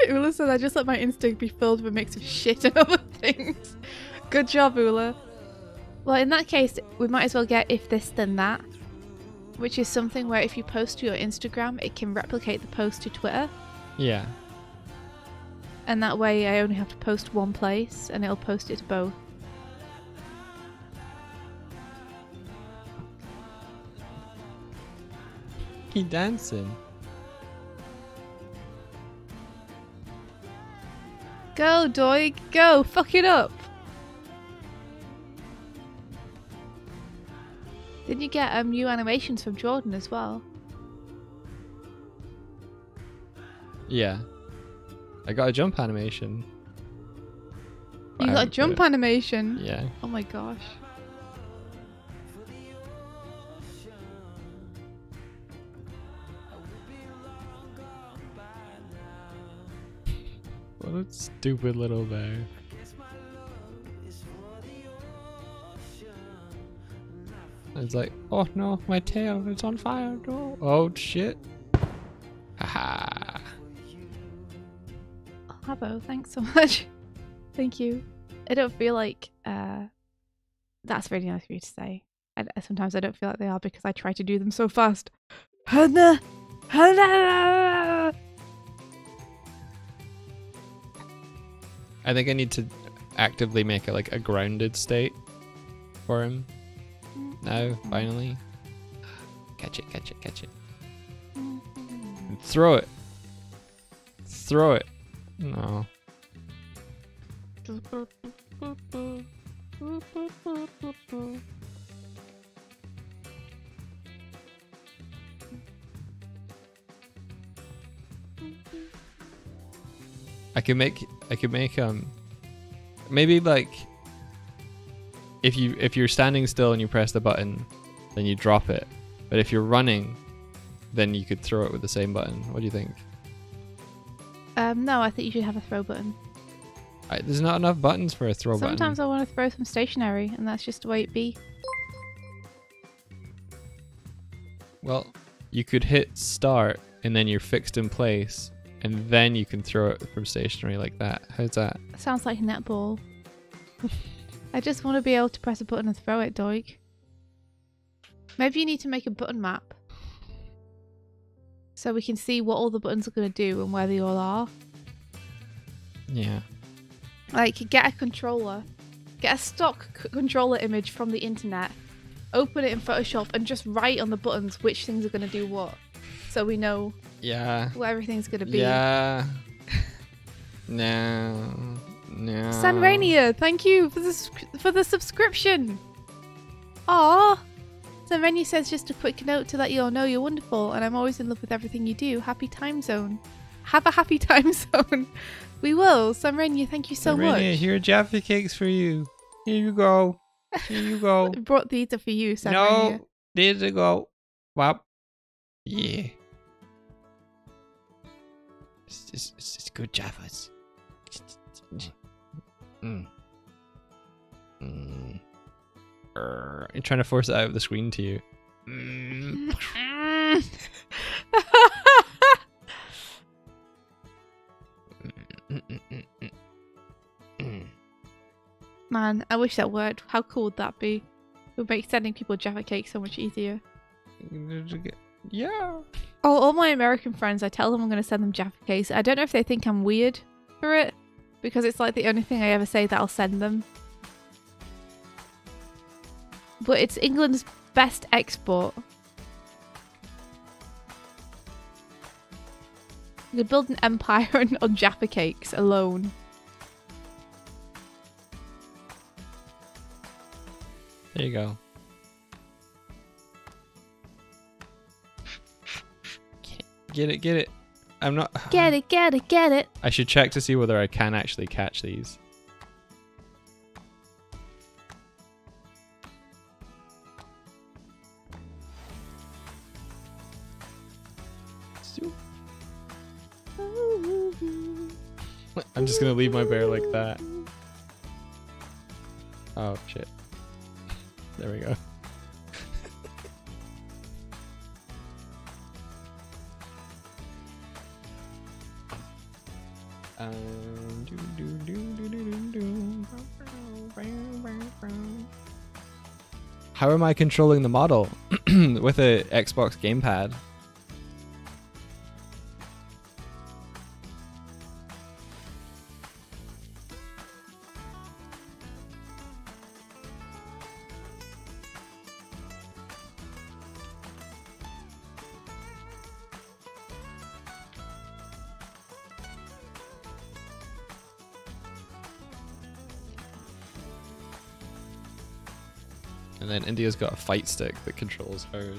Ula said I just let my instinct be filled with a mix of shit and other things. Good job, Ula. Well, in that case, we might as well get if this then that, which is something where if you post to your Instagram, it can replicate the post to Twitter. Yeah. And that way I only have to post one place and it'll post it to both. He dancing. Go, Doig, go, fuck it up. Didn't you get new animations from Jordan as well? Yeah. I got a jump animation. You got a jump animation? Yeah. Oh my gosh. What a stupid little bear. It's like, oh no, my tail is on fire. No. Oh shit. Haha. Oh, Habbo, thanks so much. Thank you. I don't feel like that's really nice for you to say. Sometimes I don't feel like they are because I try to do them so fast. Hannah! Hannah! I think I need to actively make it like a grounded state for him. Now, finally. Catch it, catch it, catch it. And throw it. Throw it. No. I could make maybe like if you're standing still and you press the button, then you drop it. But if you're running, then you could throw it with the same button. What do you think? No, I think you should have a throw button. There's not enough buttons for a throw button. Sometimes I want to throw some stationary, and that's just the way it be. Well, you could hit start and then you're fixed in place, and then you can throw it from stationary like that. How's that? Sounds like netball. I just want to be able to press a button and throw it, Doig. Maybe you need to make a button map so we can see what all the buttons are going to do and where they all are. Yeah. Like, get a controller, get a stock controller image from the internet, open it in Photoshop and just write on the buttons which things are going to do what, so we know what everything's going to be. Yeah. No. No. Sanrania, thank you for the subscription. Aww. Sanrania says, just a quick note to let you all know you're wonderful and I'm always in love with everything you do. Happy time zone. Have a happy time zone. We will. Sanrania, thank you so much. Here are Jaffa cakes for you. Here you go. Here you go. I brought these are for you, Sanrania. No, there you go. Wow. Yeah. It's good Jaffas. I'm trying to force it out of the screen to you. Man, I wish that worked. How cool would that be? It would make sending people Jaffa cake so much easier. Yeah. Oh, all my American friends, I tell them I'm going to send them Jaffa cakes. I don't know if they think I'm weird for it, because it's like the only thing I ever say that I'll send them. But it's England's best export. You could build an empire on Jaffa cakes alone. There you go. Get it, get it. I'm not. Get it, get it, get it. I should check to see whether I can actually catch these. I'm just gonna leave my bear like that. Oh shit. There we go. How am I controlling the model? With a Xbox gamepad. And then India's got a fight stick that controls hers.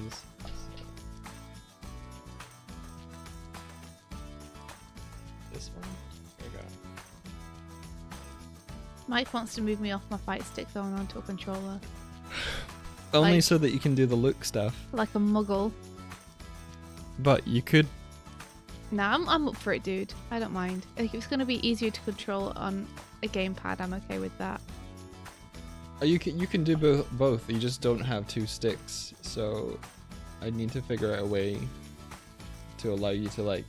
This one? There we go. Mike wants to move me off my fight stick going onto a controller. Only Like- so that you can do the look stuff. Like a muggle. But you could... Nah, I'm up for it, dude. I don't mind. Like, if it's going to be easier to control on a gamepad, I'm okay with that. You can do both. You just don't have two sticks. So I need to figure out a way to allow you to like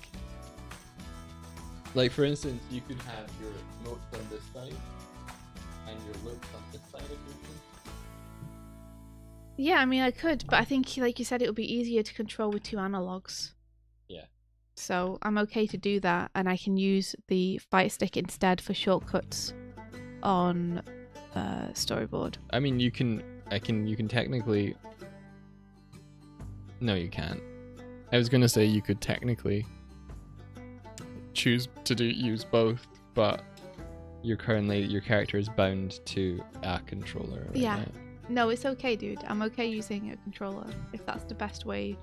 for instance, you could have your notes on this side and your looks on this side of your thing. Yeah, I mean, I could, but I think, like you said, it would be easier to control with two analogs. Yeah. So I'm okay to do that, and I can use the fight stick instead for shortcuts on storyboard. I mean, you can technically. No, you can't. I was gonna say you could technically choose to use both, but your character is bound to a controller. Right Yeah. now. No, it's okay, dude. I'm okay using a controller if that's the best way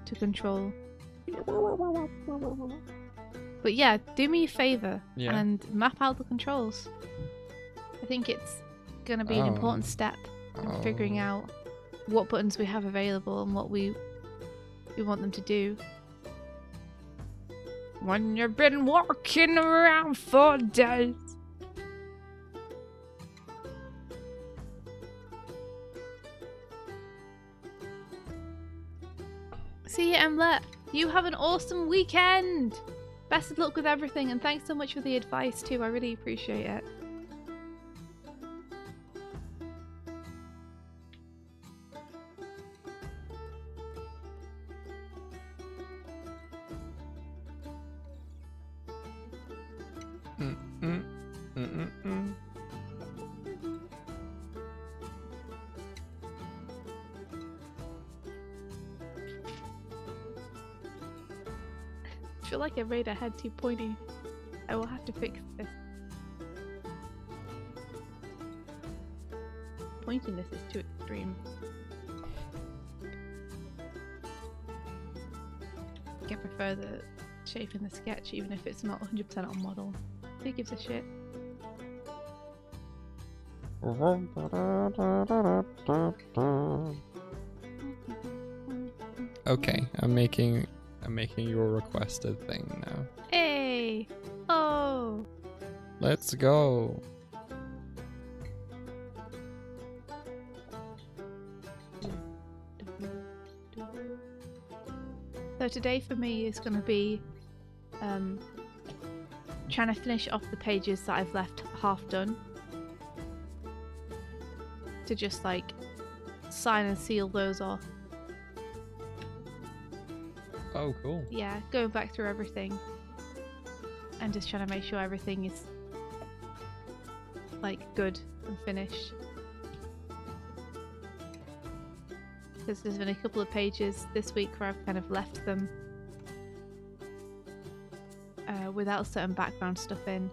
to control. But yeah, do me a favor and map out the controls. I think it's going to be an important step in figuring out what buttons we have available and what we want them to do. When you've been walking around for days. See you, Emlet. You have an awesome weekend. Best of luck with everything, and thanks so much for the advice too. I really appreciate it. I feel like I made a head too pointy. I will have to fix this. Pointiness is too extreme. I prefer the shape in the sketch, even if it's not 100% on model. Who gives a shit? Okay, I'm making your requested thing now. Hey! Oh! Let's go. So today for me is going to be trying to finish off the pages that I've left half done. To just like sign and seal those off. Oh, cool. Yeah, going back through everything and just trying to make sure everything is like good and finished. Because there's been a couple of pages this week where I've kind of left them without certain background stuff in.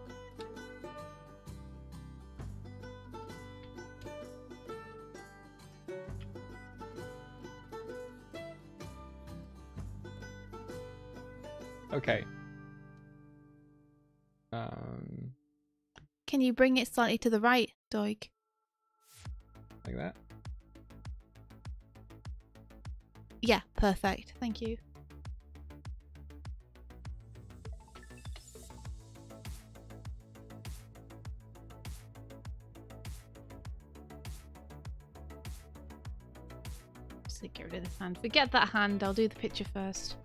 Okay. Can you bring it slightly to the right, Doig? Like that. Yeah, perfect. Thank you. Just get rid of this hand. Forget that hand. I'll do the picture first.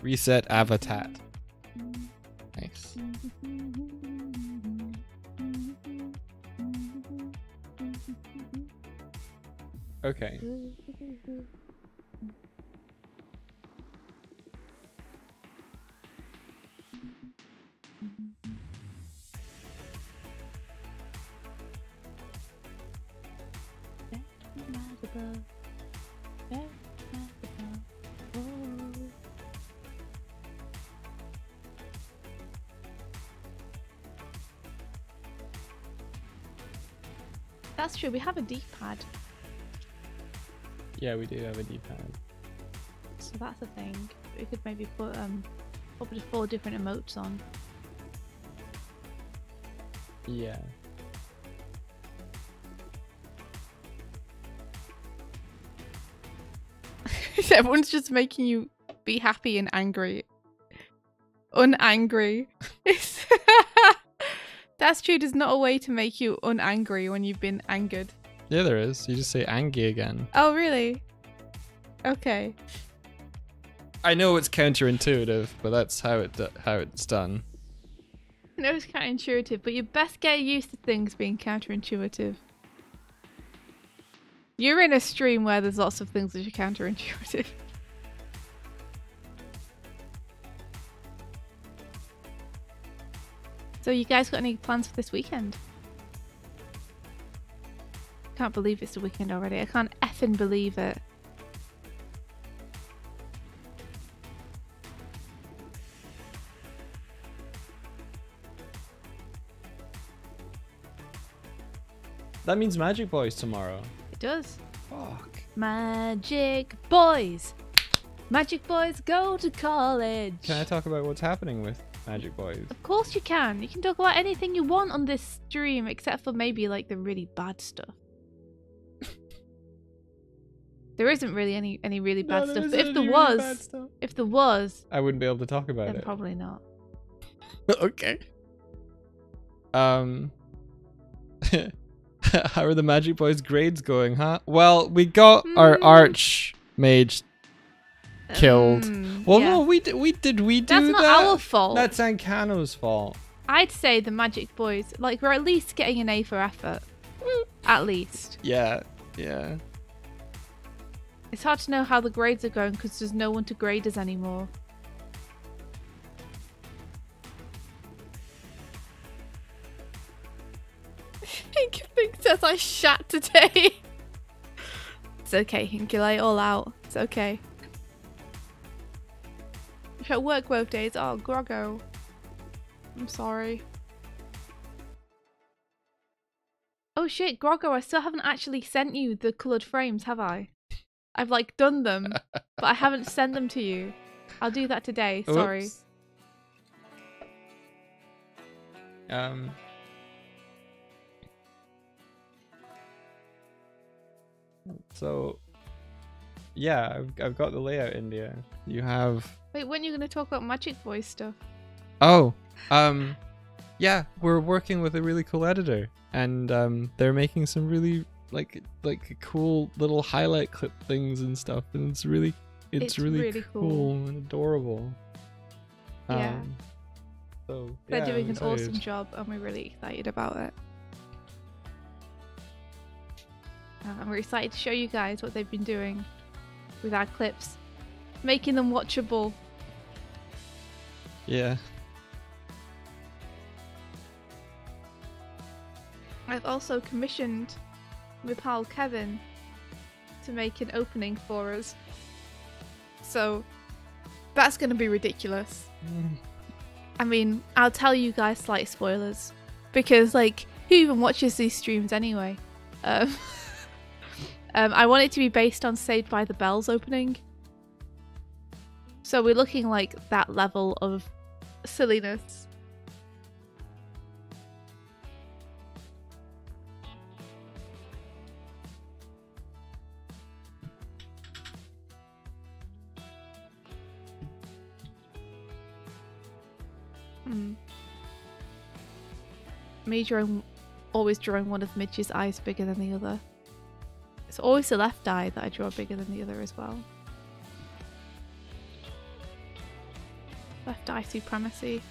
Reset avatar. Nice. Okay. That's true. We have a D-pad, Yeah, we do have a D-pad. so that's a thing. We could maybe put up to 4 different emotes on. Yeah. Everyone's just making you be happy and angry. Unangry. That's true. There's not a way to make you unangry when you've been angered. Yeah, there is. You just say Angie again. Oh, really? Okay. I know it's counterintuitive, but that's how it's done. I know it's counterintuitive, but you best get used to things being counterintuitive. You're in a stream where there's lots of things that are counterintuitive. So you guys got any plans for this weekend? Can't believe it's the weekend already. I can't effing believe it. That means Magic Boys tomorrow. It does. Fuck. Magic boys. Magic boys go to college. Can I talk about what's happening with Magic Boys? Of course you can. You can talk about anything you want on this stream, except for maybe like the really bad stuff. There isn't really any really bad stuff. But if there was, I wouldn't be able to talk about then it. probably not. Okay. How are the Magic Boys grades going, huh? Well, we got our Archmage killed. Well, yeah. no, we do That's that. not our fault. That's Ancano's fault. I'd say the Magic Boys, like, we're at least getting an A for effort. At least. Yeah. It's hard to know how the grades are going because there's no one to grade us anymore. Think says I shat today. It's okay, Hinky, lay it all out. It's okay. If I work both days, oh, groggo. I'm sorry. Oh shit, Groggo, I still haven't actually sent you the coloured frames, have I? I've like done them, but I haven't sent them to you. I'll do that today, sorry. Oops. So, yeah, I've got the layout, India. You have... Wait, when are you going to talk about Magic Boy stuff? Oh, yeah, we're working with a really cool editor, and they're making some really like cool little highlight clip things and stuff, and it's really cool and adorable. Yeah. So They're yeah, doing I'm an excited. awesome job, and we're really excited about it. And we're excited to show you guys what they've been doing with our clips, making them watchable. Yeah. I've also commissioned my pal Kevin to make an opening for us. So that's going to be ridiculous. I mean, I'll tell you guys slight spoilers because, like, who even watches these streams anyway? I want it to be based on Saved by the Bell's opening. So we're looking like that level of silliness. Me always drawing one of Midge's eyes bigger than the other. It's always the left eye that I draw bigger than the other as well. Left eye supremacy.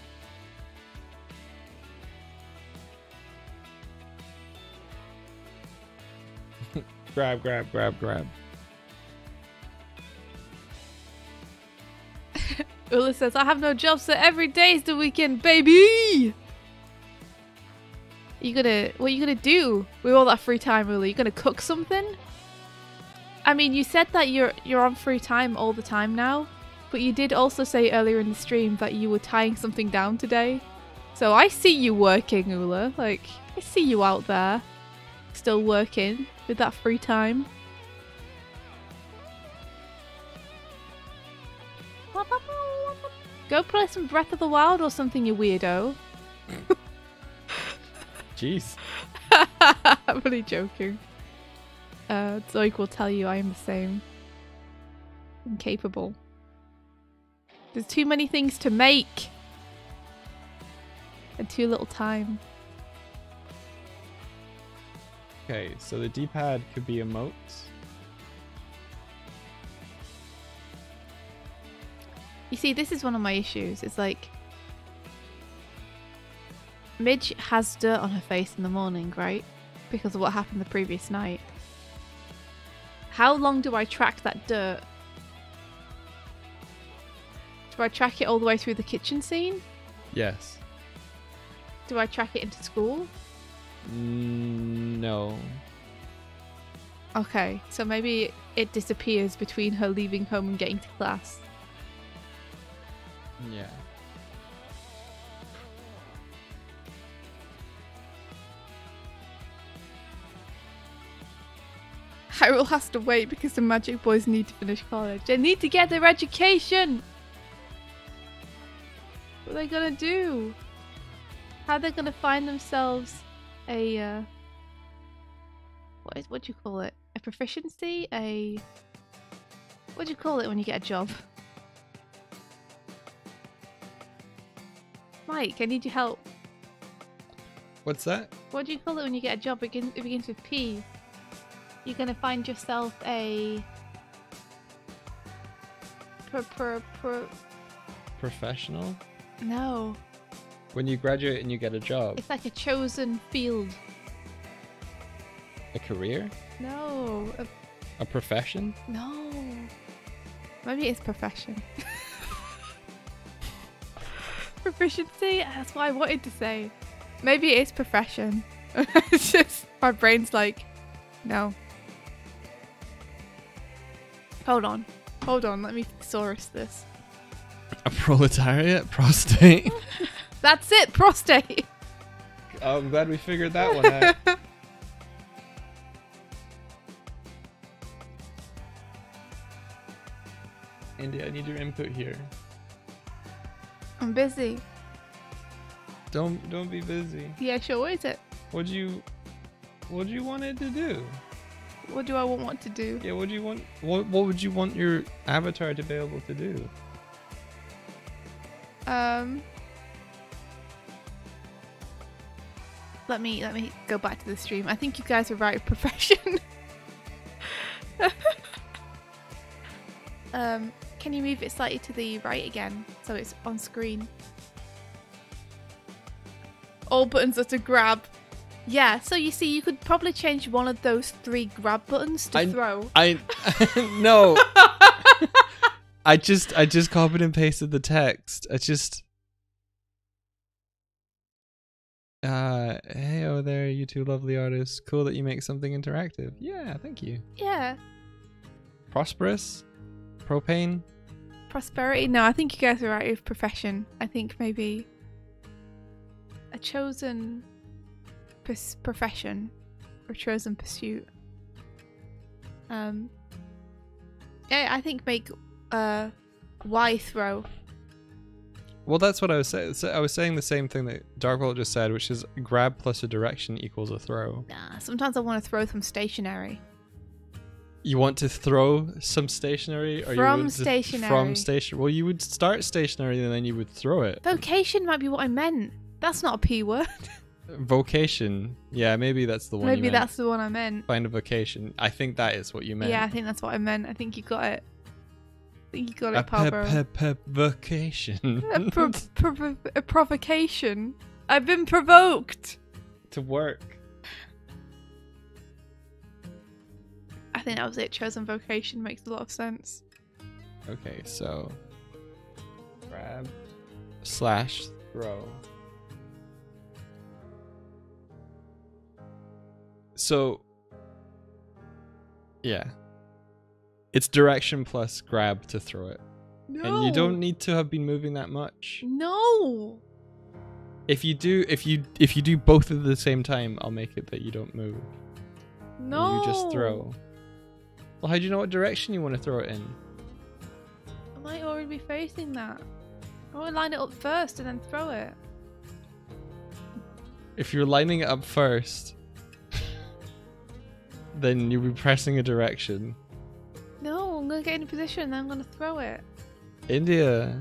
Grab, grab, grab, grab. Ula says, I have no job, so every day is the weekend, baby! What are you gonna do with all that free time, Ula? You gonna cook something? I mean, you said that you're on free time all the time now, but you did also say earlier in the stream that you were tying something down today. So I see you working, Ula. Like, I see you out there, still working with that free time. Go play some Breath of the Wild or something, you weirdo. Jeez. I'm only joking. Doig will tell you I am the same. Incapable. There's too many things to make. And too little time. Okay, so the D-pad could be emotes. You see, this is one of my issues. It's like, Midge has dirt on her face in the morning, right? Because of what happened the previous night. How long do I track that dirt? Do I track it all the way through the kitchen scene? Yes. Do I track it into school? No. Okay, so maybe it disappears between her leaving home and getting to class. Yeah. Hyrule has to wait because the Magic Boys need to finish college. They need to get their education! What are they gonna do? How are they gonna find themselves a, what do you call it? A proficiency? What do you call it when you get a job? Mike, I need your help. What's that? What do you call it when you get a job? It begins with P. You're gonna find yourself a Professional? No. When you graduate and you get a job. It's like a chosen field. A career? No. A profession? No. Maybe it's profession. Proficiency? That's what I wanted to say. Maybe it is profession. It's just my brain's like, no. Hold on, let me thesaurus this. A proletariat? Prostate? That's it, prostate! Oh, I'm glad we figured that one out. Andy, I need your input here. I'm busy. Don't be busy. Yeah, sure, what is it? What do you want it to do? What do I want what to do? Yeah, what do you want? What would you want your avatar to be able to do? Let me go back to the stream. I think you guys are right with profession. Can you move it slightly to the right again so it's on screen? All buttons are to grab. Yeah, so you see, you could probably change one of those 3 grab buttons to throw. No. I just copied and pasted the text. Hey, oh there, you two lovely artists. Cool that you make something interactive. Yeah, thank you. Yeah. Prosperous? Propane? Prosperity? No, I think you guys are right with profession. I think maybe a chosen profession or chosen pursuit. Yeah, I think make Y throw. Well, that's what I was saying. I was saying the same thing that Darkbolt just said, which is grab plus a direction equals a throw. Nah, sometimes I want to throw from stationary. You want to throw some stationary? Or From you want stationary. From stationary. Well, you would start stationary and then you would throw it. Vocation might be what I meant. That's not a P word. Vocation. Yeah, maybe that's the one you Maybe meant. that's the one I meant. Find a vocation. I think that is what you meant. Yeah, I think that's what I meant. I think you got it. I think you got it, Pablo. Vocation. A provocation. I've been provoked. To work. I think that was it. Chosen vocation makes a lot of sense. Okay, so grab slash throw. So yeah. It's direction plus grab to throw it. No. And you don't need to have been moving that much. No. If you do both at the same time, I'll make it that you don't move. No. You just throw. Well, how do you know what direction you want to throw it in? I might already be facing that. I want to line it up first and then throw it. If you're lining it up first, then you'll be pressing a direction. No, I'm going to get in a position and then I'm going to throw it. India.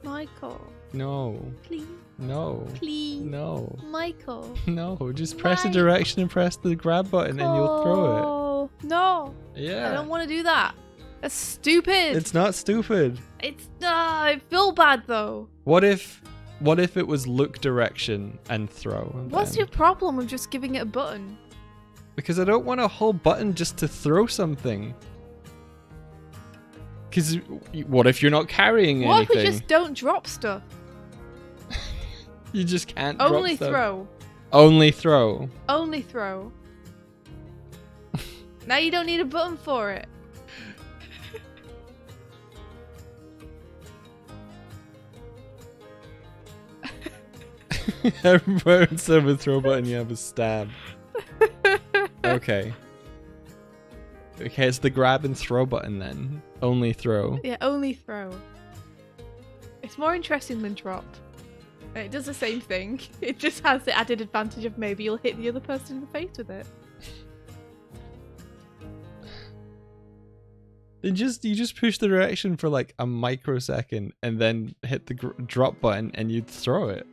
Michael. No. Please. No. Please. No. Michael. No. Just press a direction and press the grab button and you'll throw No. it. Yeah. I don't want to do that. That's stupid. It's not stupid. It's I feel bad though. What if it was look direction and throw? What's your problem with just giving it a button? Because I don't want a whole button just to throw something. Because what if you're not carrying What anything? if we just don't drop stuff? You just can't Only drop stuff. throw. Only throw. Only throw. Now you don't need a button for it. Everywhere instead of a throw button, you have a stab. Okay. Okay, it's the grab and throw button then. Only throw. Yeah, only throw. It's more interesting than drop. It does the same thing. It just has the added advantage of maybe you'll hit the other person in the face with it. You just push the direction for like a microsecond and then hit the drop button and you'd throw it.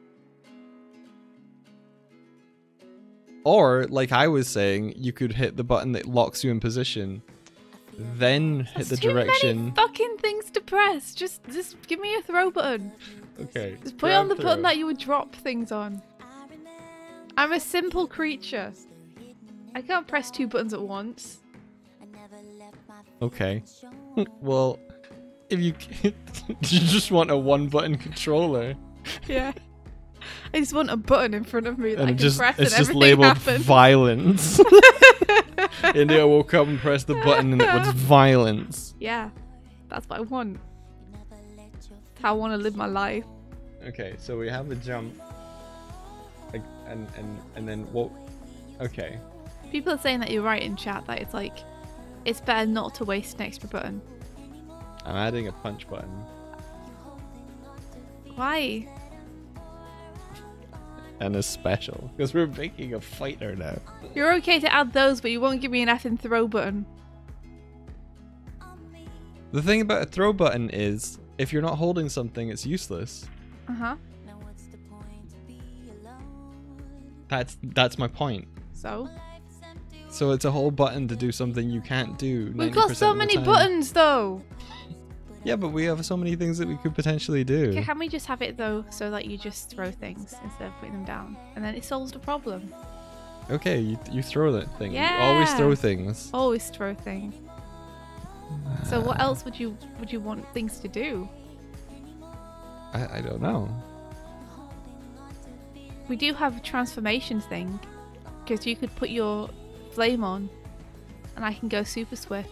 Or, like I was saying, you could hit the button that locks you in position, then hit the direction. Too many fucking things to press. Just give me a throw button. Okay. Just put it on the button that you would drop things on. I'm a simple creature. I can't press two buttons at once. Okay. Well, if you you just want a one button controller. Yeah. I just want a button in front of me that I can press it's and just everything labeled happens. violence. India woke up and pressed the button and it was violence. Yeah, that's what I want. That's how I want to live my life. Okay, so we have a jump. Like, and then what? Okay. People are saying that you're right in chat, that it's like, it's better not to waste an extra button. I'm adding a punch button. Why? And a special. Because we're making a fighter now. You're okay to add those, but you won't give me an effing throw button. The thing about a throw button is, if you're not holding something, it's useless. Uh-huh. That's my point. So? So it's a whole button to do something you can't do. We've got so many buttons, though! Yeah, but we have so many things that we could potentially do. Okay, can we just have it, though, so that you just throw things instead of putting them down? And then it solves the problem. Okay, you throw that thing. Yeah. You always throw things. Always throw things. So what else would you want things to do? I don't know. We do have a transformation thing, because you could put your flame on, and I can go super swift.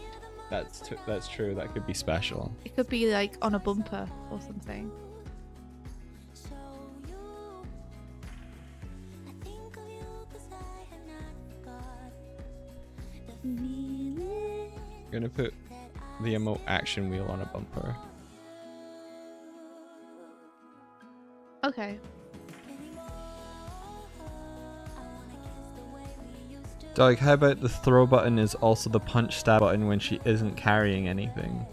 That's true. That could be special. It could be like on a bumper or something. gonna put the emote action wheel on a bumper. Okay. Doig, how about the throw button is also the punch stab button when she isn't carrying anything?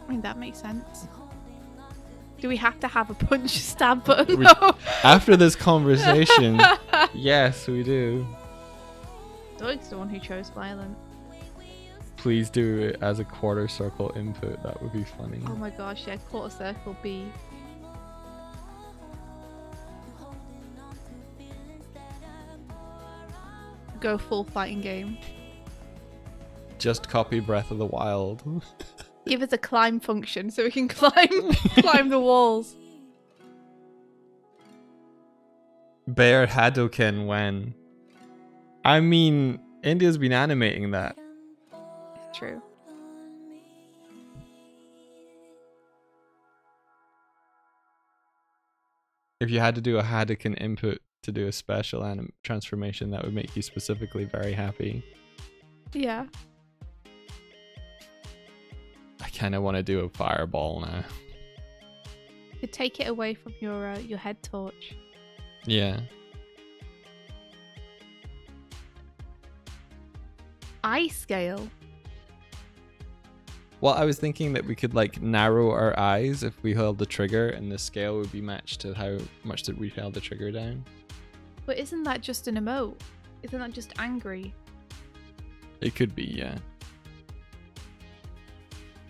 I mean, that makes sense. Do we have to have a punch stab button? We- though? After this conversation, yes, we do. Doig's the one who chose violent. Please do it as a quarter circle input. That would be funny. Oh my gosh, yeah, quarter circle B. Go full fighting game. Just copy Breath of the Wild. Give us a climb function so we can climb the walls. Bear Hadoken when? I mean, India's been animating that. True. If you had to do a Hadoken input to do a special transformation, that would make you specifically very happy. Yeah. I kind of want to do a fireball now. You could take it away from your head torch. Yeah. Eye scale. Well, I was thinking that we could like narrow our eyes if we held the trigger, and the scale would be matched to how much that we held the trigger down. But isn't that just an emote? Isn't that just angry? It could be, yeah.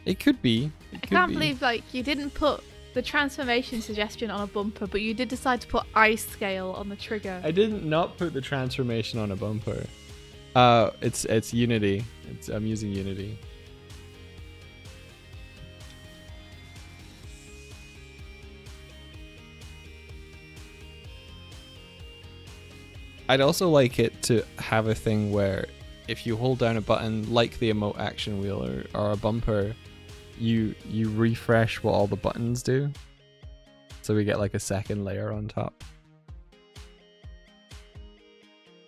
It could be. I can't believe like you didn't put the transformation suggestion on a bumper, but you did decide to put eye scale on the trigger. I didn't not put the transformation on a bumper. It's Unity. I'm using Unity. I'd also like it to have a thing where if you hold down a button like the emote action wheel or a bumper, you refresh what all the buttons do. So we get like a second layer on top.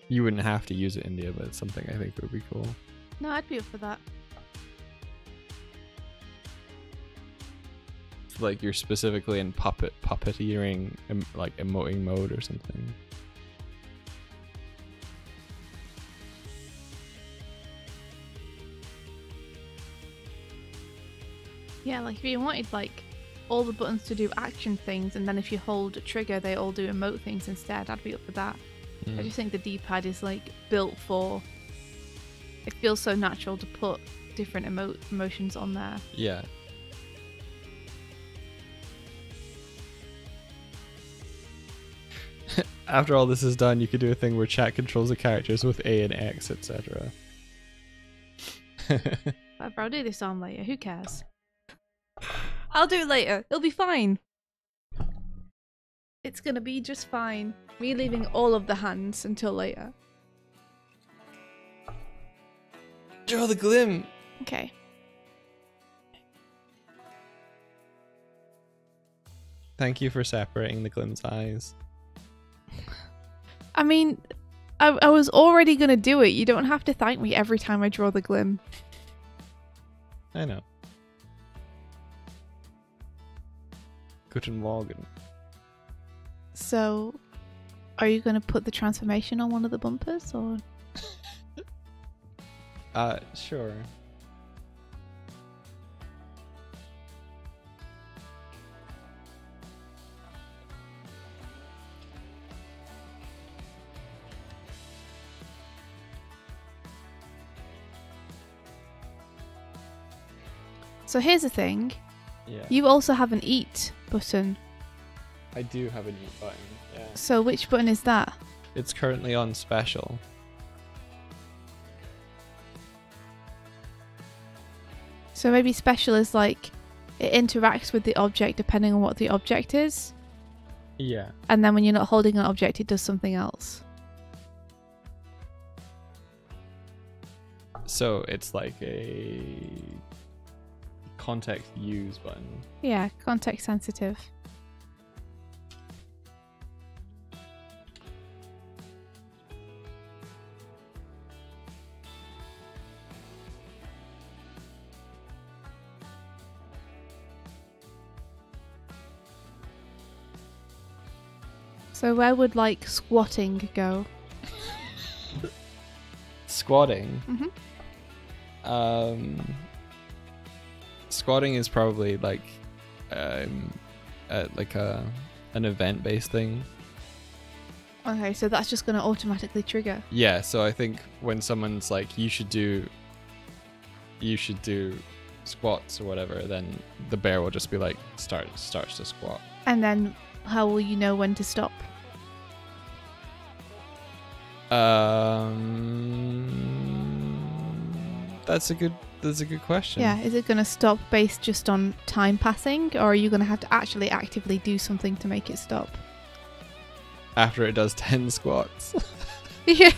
You wouldn't have to use it, India, but it's something I think would be cool. No, I'd be up for that. It's like you're specifically in puppeteering, like emoting mode or something. Yeah, like if you wanted like all the buttons to do action things, and then if you hold a trigger, they all do emote things instead, I'd be up for that. I just think the D-pad is like built for. It feels so natural to put different emotions on there. Yeah. After all this is done, you could do a thing where chat controls the characters with A and X, etc. Whatever, I'll do this on later. Who cares? I'll do it later. It'll be fine. It's gonna be just fine. Me leaving all of the hands until later. Draw the Glim! Okay. Thank you for separating the Glim's eyes. I mean, I was already gonna do it. You don't have to thank me every time I draw the Glim. I know. Guten Morgen. So, are you gonna put the transformation on one of the bumpers, or? Sure. So here's the thing. Yeah. You also have an eat button. I do have an eat button, yeah. So which button is that? It's currently on special. So maybe special is like it interacts with the object depending on what the object is. Yeah. And then when you're not holding an object, it does something else. So it's like a context use button. Yeah, context sensitive. So where would like squatting go? Squatting. Mhm. Squatting is probably like an event-based thing. Okay, so that's just going to automatically trigger. Yeah, so I think when someone's like, you should do squats or whatever, then the bear will just be like, starts to squat. And then how will you know when to stop? That's a good question. Yeah, is it going to stop based just on time passing, or are you going to have to actually actively do something to make it stop? After it does 10 squats. Yeah.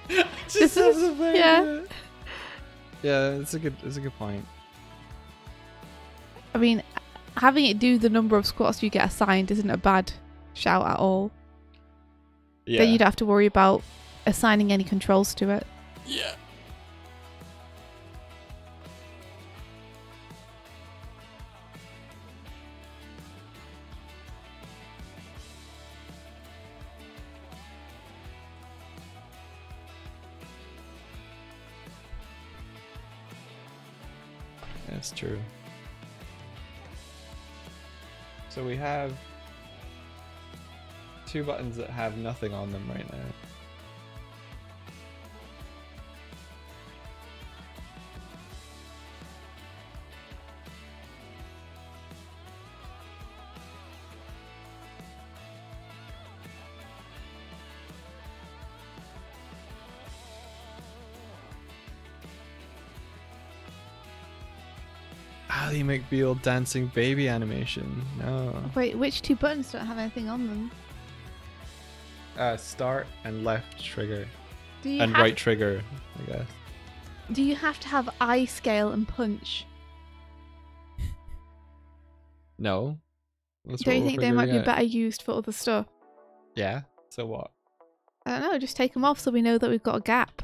Just This is- yeah. Yeah, it's a good point. I mean, having it do the number of squats you get assigned isn't a bad shout at all. Yeah. Then you'd have to worry about assigning any controls to it. Yeah. That's true. So we have 2 buttons that have nothing on them right now. Ally McBeal dancing baby animation. No. Wait, which 2 buttons don't have anything on them? Start and left trigger. Do you And have, right trigger, I guess. Do you have to have eye scale and punch? No. That's Don't what you we're think they might be figuring out. better used for other stuff? Yeah. So what? I don't know, just take them off so we know that we've got a gap.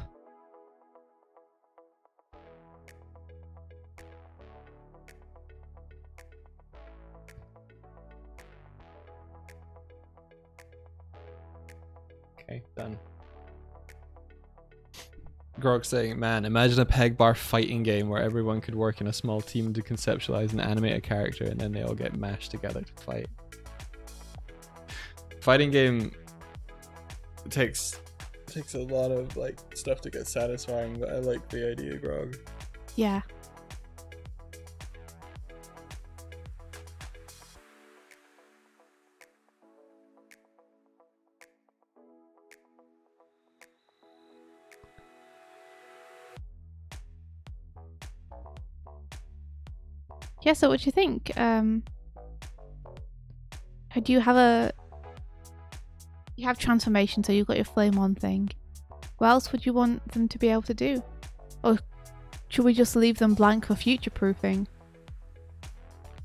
Okay, done. Grog saying, man, imagine a peg bar fighting game where everyone could work in a small team to conceptualize and animate a character and then they all get mashed together to fight. Fighting game takes a lot of like stuff to get satisfying, but I like the idea, Grog. Yeah. Yeah, so what do you think? Do you have you have transformation, so you've got your flame on thing. What else would you want them to be able to do? Or should we just leave them blank for future proofing?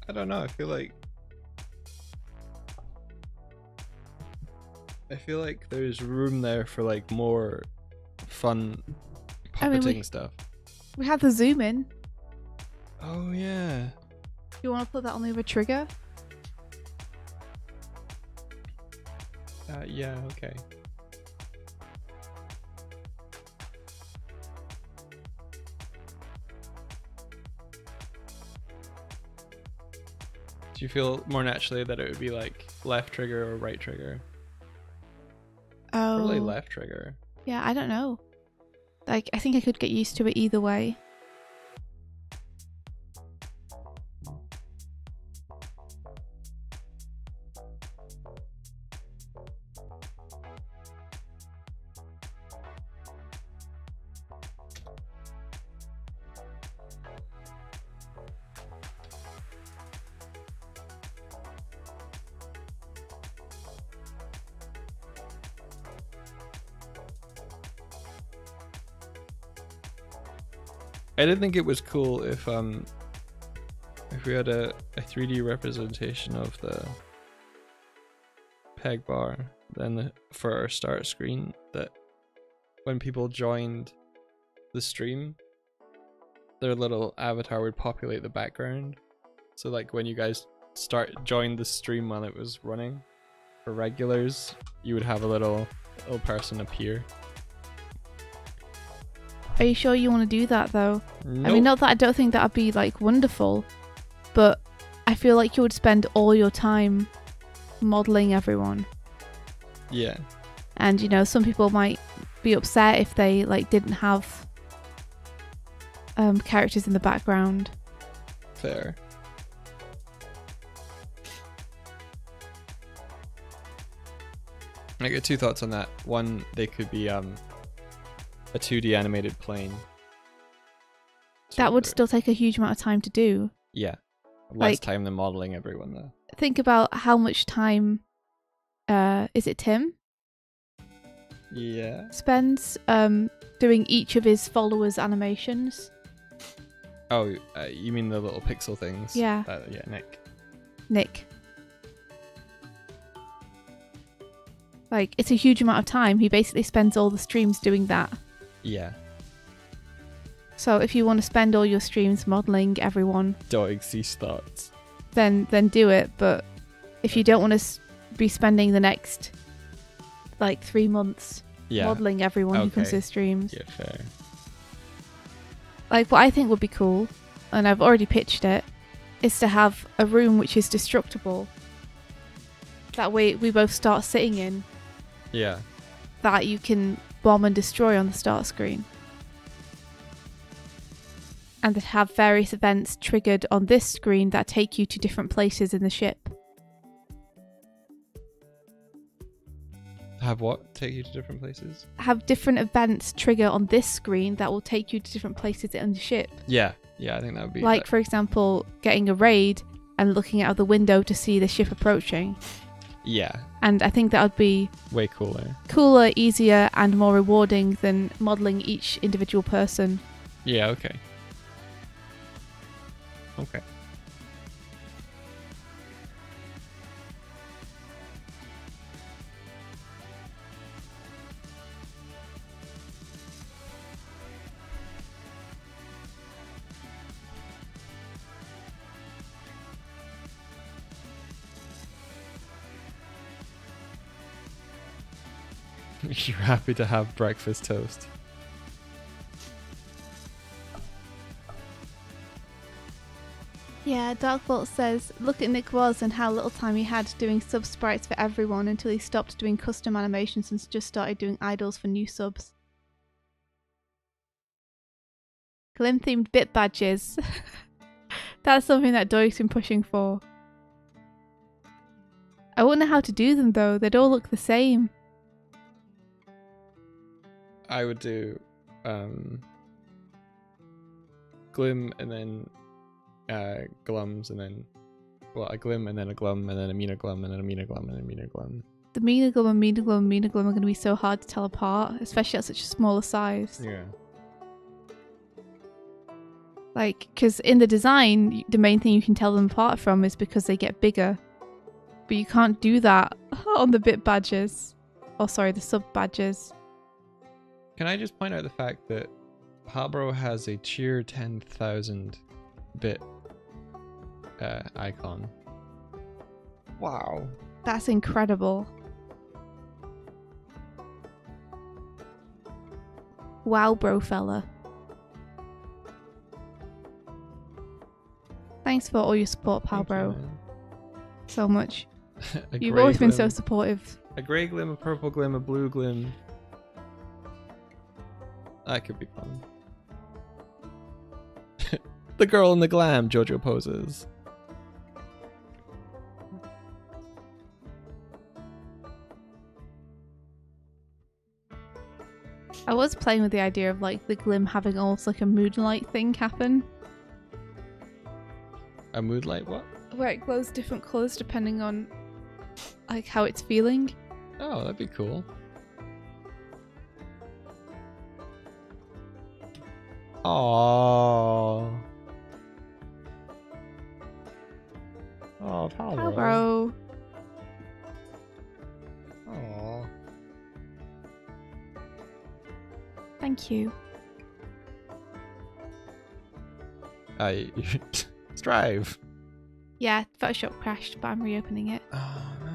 I don't know, I feel like there's room there for like more fun I mean, puppeting stuff. We have the zoom in. Oh yeah. You want to put that on the other trigger? Yeah, okay. Do you feel more naturally that it would be like left trigger or right trigger? Oh. Probably left trigger. Yeah, I don't know. Like, I think I could get used to it either way. I did think it was cool if we had a 3D representation of the peg bar, then for our start screen, that when people joined the stream, their little avatar would populate the background. So like when you guys joined the stream while it was running, for regulars, you would have a little person appear. Are you sure you want to do that though? Nope. I mean, not that I don't think that'd be like wonderful, but I feel like you would spend all your time modeling everyone. Yeah. And you know, some people might be upset if they like didn't have characters in the background. Fair. I get two thoughts on that. One, they could be a 2D animated plane. That would So- still take a huge amount of time to do. Yeah. Less Like- time than modeling everyone though. Think about how much time is it Tim Yeah. spends doing each of his followers' animations. Oh, you mean the little pixel things? Yeah. Yeah, Nick. Like, it's a huge amount of time. He basically spends all the streams doing that. Yeah. So if you want to spend all your streams modeling everyone, Doig cease thoughts. then do it. But if you don't want to be spending the next like 3 months Yeah. modeling everyone who comes Okay. to the streams, Yeah, fair. like what I think would be cool, and I've already pitched it, is to have a room which is destructible. That way we both start sitting in, Yeah. that you can bomb and destroy on the start screen. And that have various events triggered on this screen that take you to different places in the ship. Have what? Take you to different places? Have different events trigger on this screen that will take you to different places in the ship. Yeah. Yeah, I think that would be Like, for example, getting a raid and looking out of the window to see the ship approaching. Yeah. And I think that would be Way cooler. cooler, easier, and more rewarding than modelling each individual person. Yeah, okay. Okay. You're happy to have breakfast toast. Yeah, Darkbolt says, look at Nick Was and how little time he had doing sub sprites for everyone until he stopped doing custom animations and just started doing idols for new subs. Glim themed bit badges. That's something that Doig's been pushing for. I wouldn't know how to do them though, they'd all look the same. I would do Glim and then glums and then a glim and then a glum and then a meaner glum and then a meaner glum and a meaner glum. The meaner glum and meaner glum and meaner glum are going to be so hard to tell apart, especially at such a smaller size. Yeah. Like, because in the design, the main thing you can tell them apart from is because they get bigger. But you can't do that on the bit badges. Oh, sorry, the sub badges. Can I just point out the fact that Habro has a tier 10,000 bit icon? Wow. That's incredible. Wow, bro fella. Thanks for all your support, pal, Thank you, bro. man. So much. A You've grey always been so glim, supportive. a grey glim, a purple glim, a blue glim. That could be fun. The girl in the glam, Jojo poses. I was playing with the idea of like the Glim having almost like a moonlight thing happen, A moonlight what? where it glows different colours depending on like how it's feeling. Oh, that'd be cool. Aww. Oh, Pal, bro. Aww. Thank you. Strive. Yeah, Photoshop crashed, but I'm reopening it. Oh no.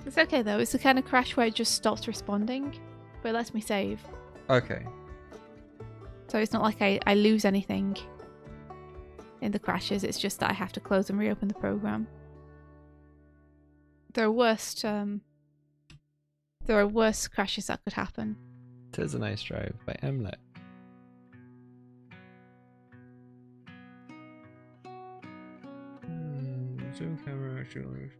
It's okay though. It's the kind of crash where it just stops responding, but it lets me save. Okay. So it's not like I lose anything in the crashes. It's just that I have to close and reopen the program. There are worse crashes that could happen. "'Tis a Nice Drive" by Mlet. Zoom camera actually removed.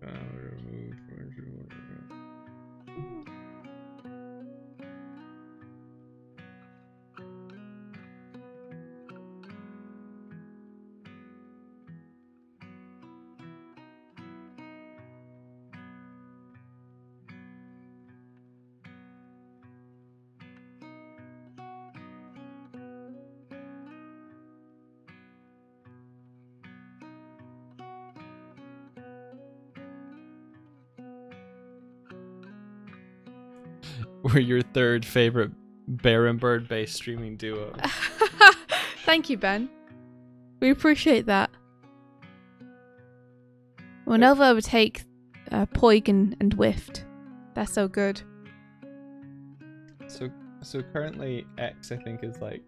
We're your third favorite Bear and Bird based streaming duo. Thank you, Ben. We appreciate that. We'll never overtake Poig and Whift. They're so good. So currently X I think is like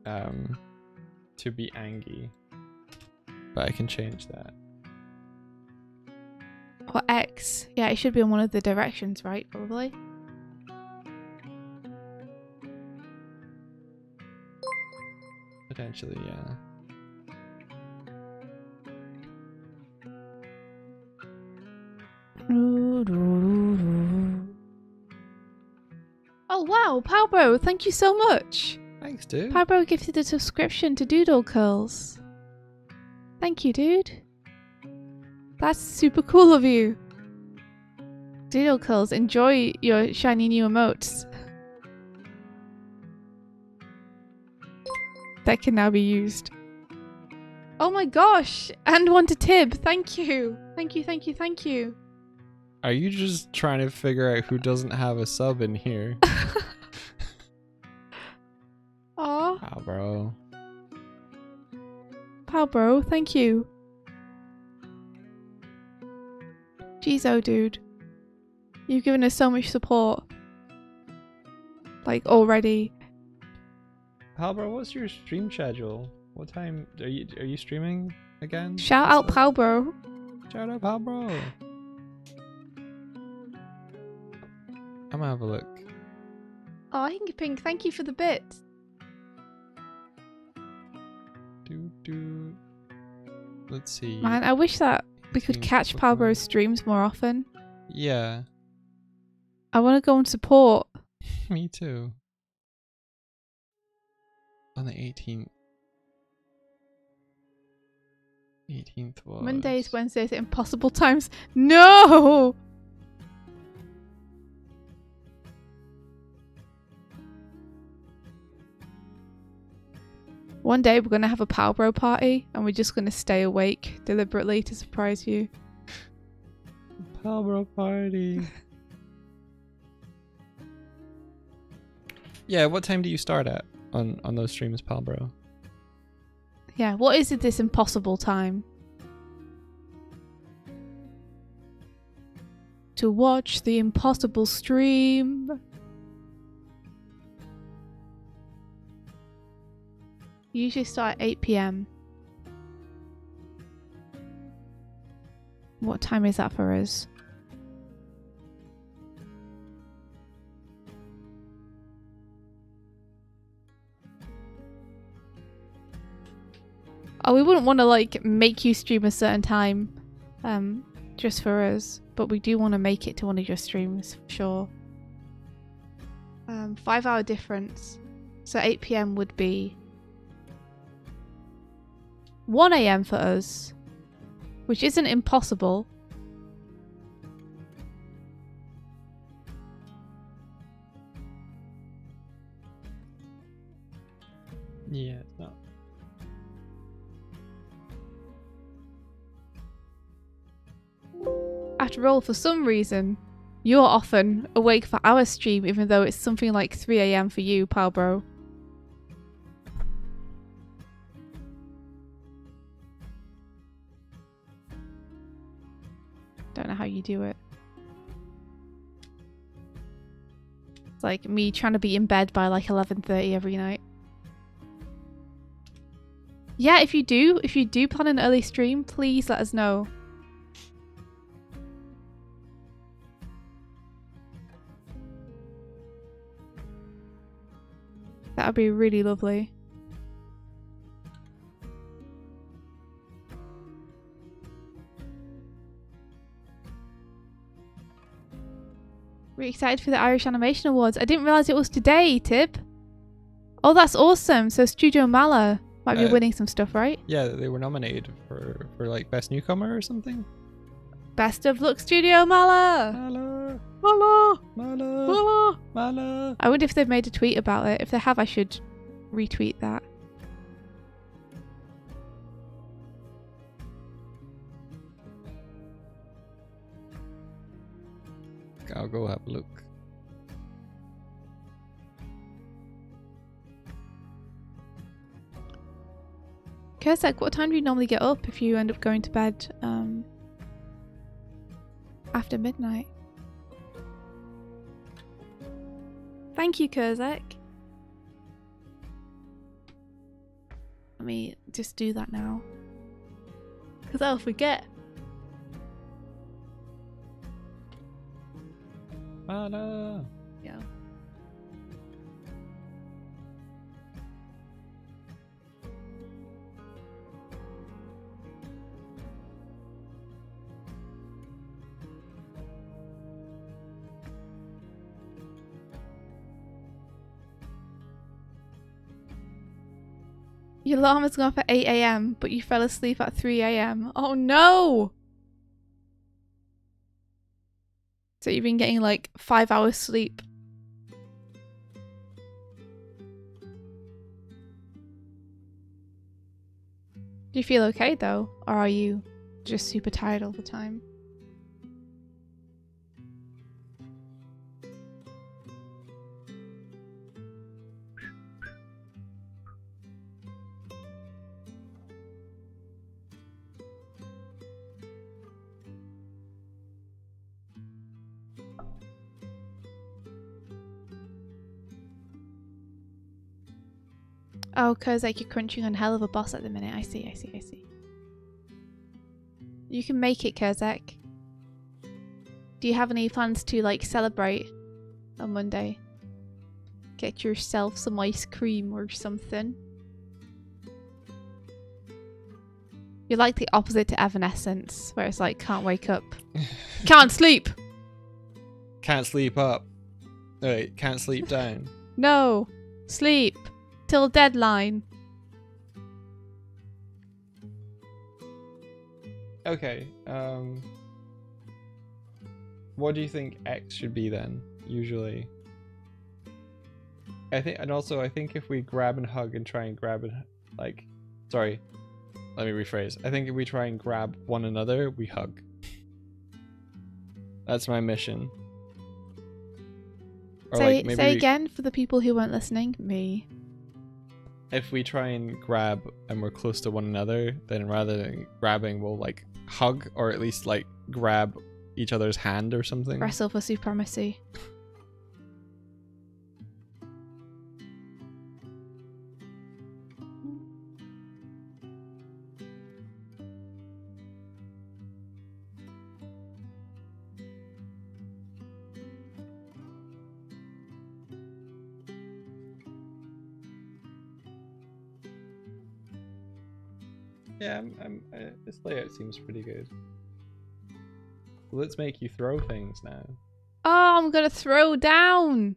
to be Angie, but I can change that. Or X. Yeah, it should be in one of the directions, right? Probably. Potentially, yeah. Oh wow, Palbro, thank you so much. Thanks, dude. Palbro gifted a subscription to Doodle Curls. Thank you, dude. That's super cool of you. Doodle Curls, enjoy your shiny new emotes. That can now be used. Oh my gosh! And one to Tib. Thank you. Thank you, thank you, thank you. Are you just trying to figure out who doesn't have a sub in here? Aw. Wow, bro. Palbro, thank you. Jeez, oh dude. You've given us so much support. Like, already. Palbro, what's your stream schedule? What time are you streaming again? Shout out Palbro. Shout out Palbro. I'm gonna have a look. Oh, Hinky Pink, thank you for the bit. Let's see. Man, I wish that we could catch Palbro's streams more often. Yeah. I want to go and support. Me too. On the 18th. 18th was... Mondays, Wednesdays, impossible times. No! One day we're going to have a Palbro party and we're just going to stay awake deliberately to surprise you. Palbro party. Yeah, what time do you start at on those streams, Palbro? Yeah, what is it this impossible time? To watch the impossible stream. Usually start at 8 PM. What time is that for us? Oh, we wouldn't want to like make you stream a certain time just for us, but we do want to make it to one of your streams for sure. 5 hour difference. So 8 PM would be 1 AM for us, which isn't impossible. Yeah, it's not. After all, for some reason, you're often awake for our stream, even though it's something like 3 AM for you, Palbro. don't know how you do it. It's like me trying to be in bed by like 11:30 every night. Yeah, if you do plan an early stream, please let us know. That would be really lovely. We're excited for the Irish Animation Awards. I didn't realise it was today, Tib. Oh, that's awesome. So Studio Mala might be winning some stuff, right? Yeah, they were nominated for like Best Newcomer or something. Best of luck, Studio Mala! Mala! Mala! Mala! Mala! Mala! I wonder if they've made a tweet about it. If they have, I should retweet that. I'll go have a look. Kursek, what time do you normally get up if you end up going to bed after midnight? Thank you, Kursek. Let me just do that now, because I'll forget. Mala! Yeah. Your alarm has gone for 8 AM, but you fell asleep at 3 AM. Oh no! So you've been getting like 5 hours sleep. Do you feel okay though? Or are you just super tired all the time? Oh, cause like you're crunching on hell of a boss at the minute. I see. You can make it, Kurzak. Do you have any plans to like celebrate on Monday? Get yourself some ice cream or something. You're like the opposite to Evanescence, where it's like can't wake up. Can't sleep! Can't sleep up. Wait, can't sleep down. No! Sleep! Till deadline. Okay, what do you think X should be then, usually? I think if we grab and hug and try and grab it, like, sorry, let me rephrase. I think if we try and grab one another, we hug. That's my mission. Or say again for the people who weren't listening. Me. If we try and grab and we're close to one another, then rather than grabbing, we'll like hug or at least like grab each other's hand or something. Wrestle for supremacy. Yeah, this layout seems pretty good. Let's make you throw things now. Oh, I'm gonna throw down.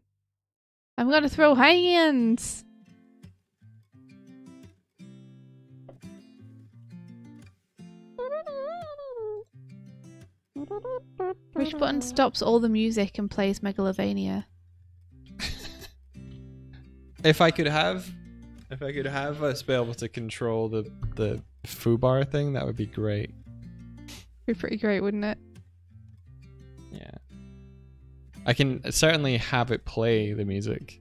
I'm gonna throw hands. Which button stops all the music and plays Megalovania? If I could have us be able to control the foobar thing, that would be great. Be pretty great, wouldn't it? Yeah. I can certainly have it play the music,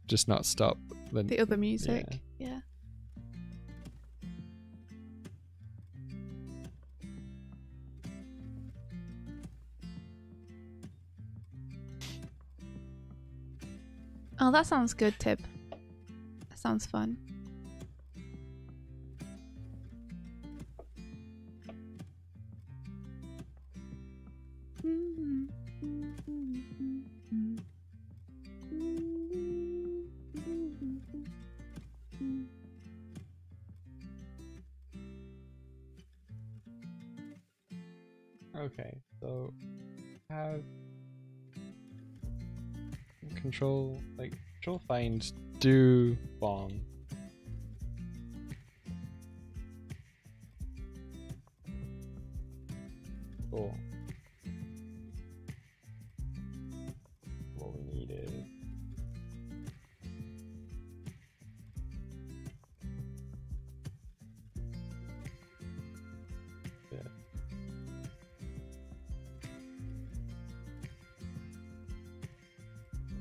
just not stop the other music. Yeah. Oh, that sounds good, Tib. That sounds fun. Okay, so have control find do bomb. Cool. What we need is yeah.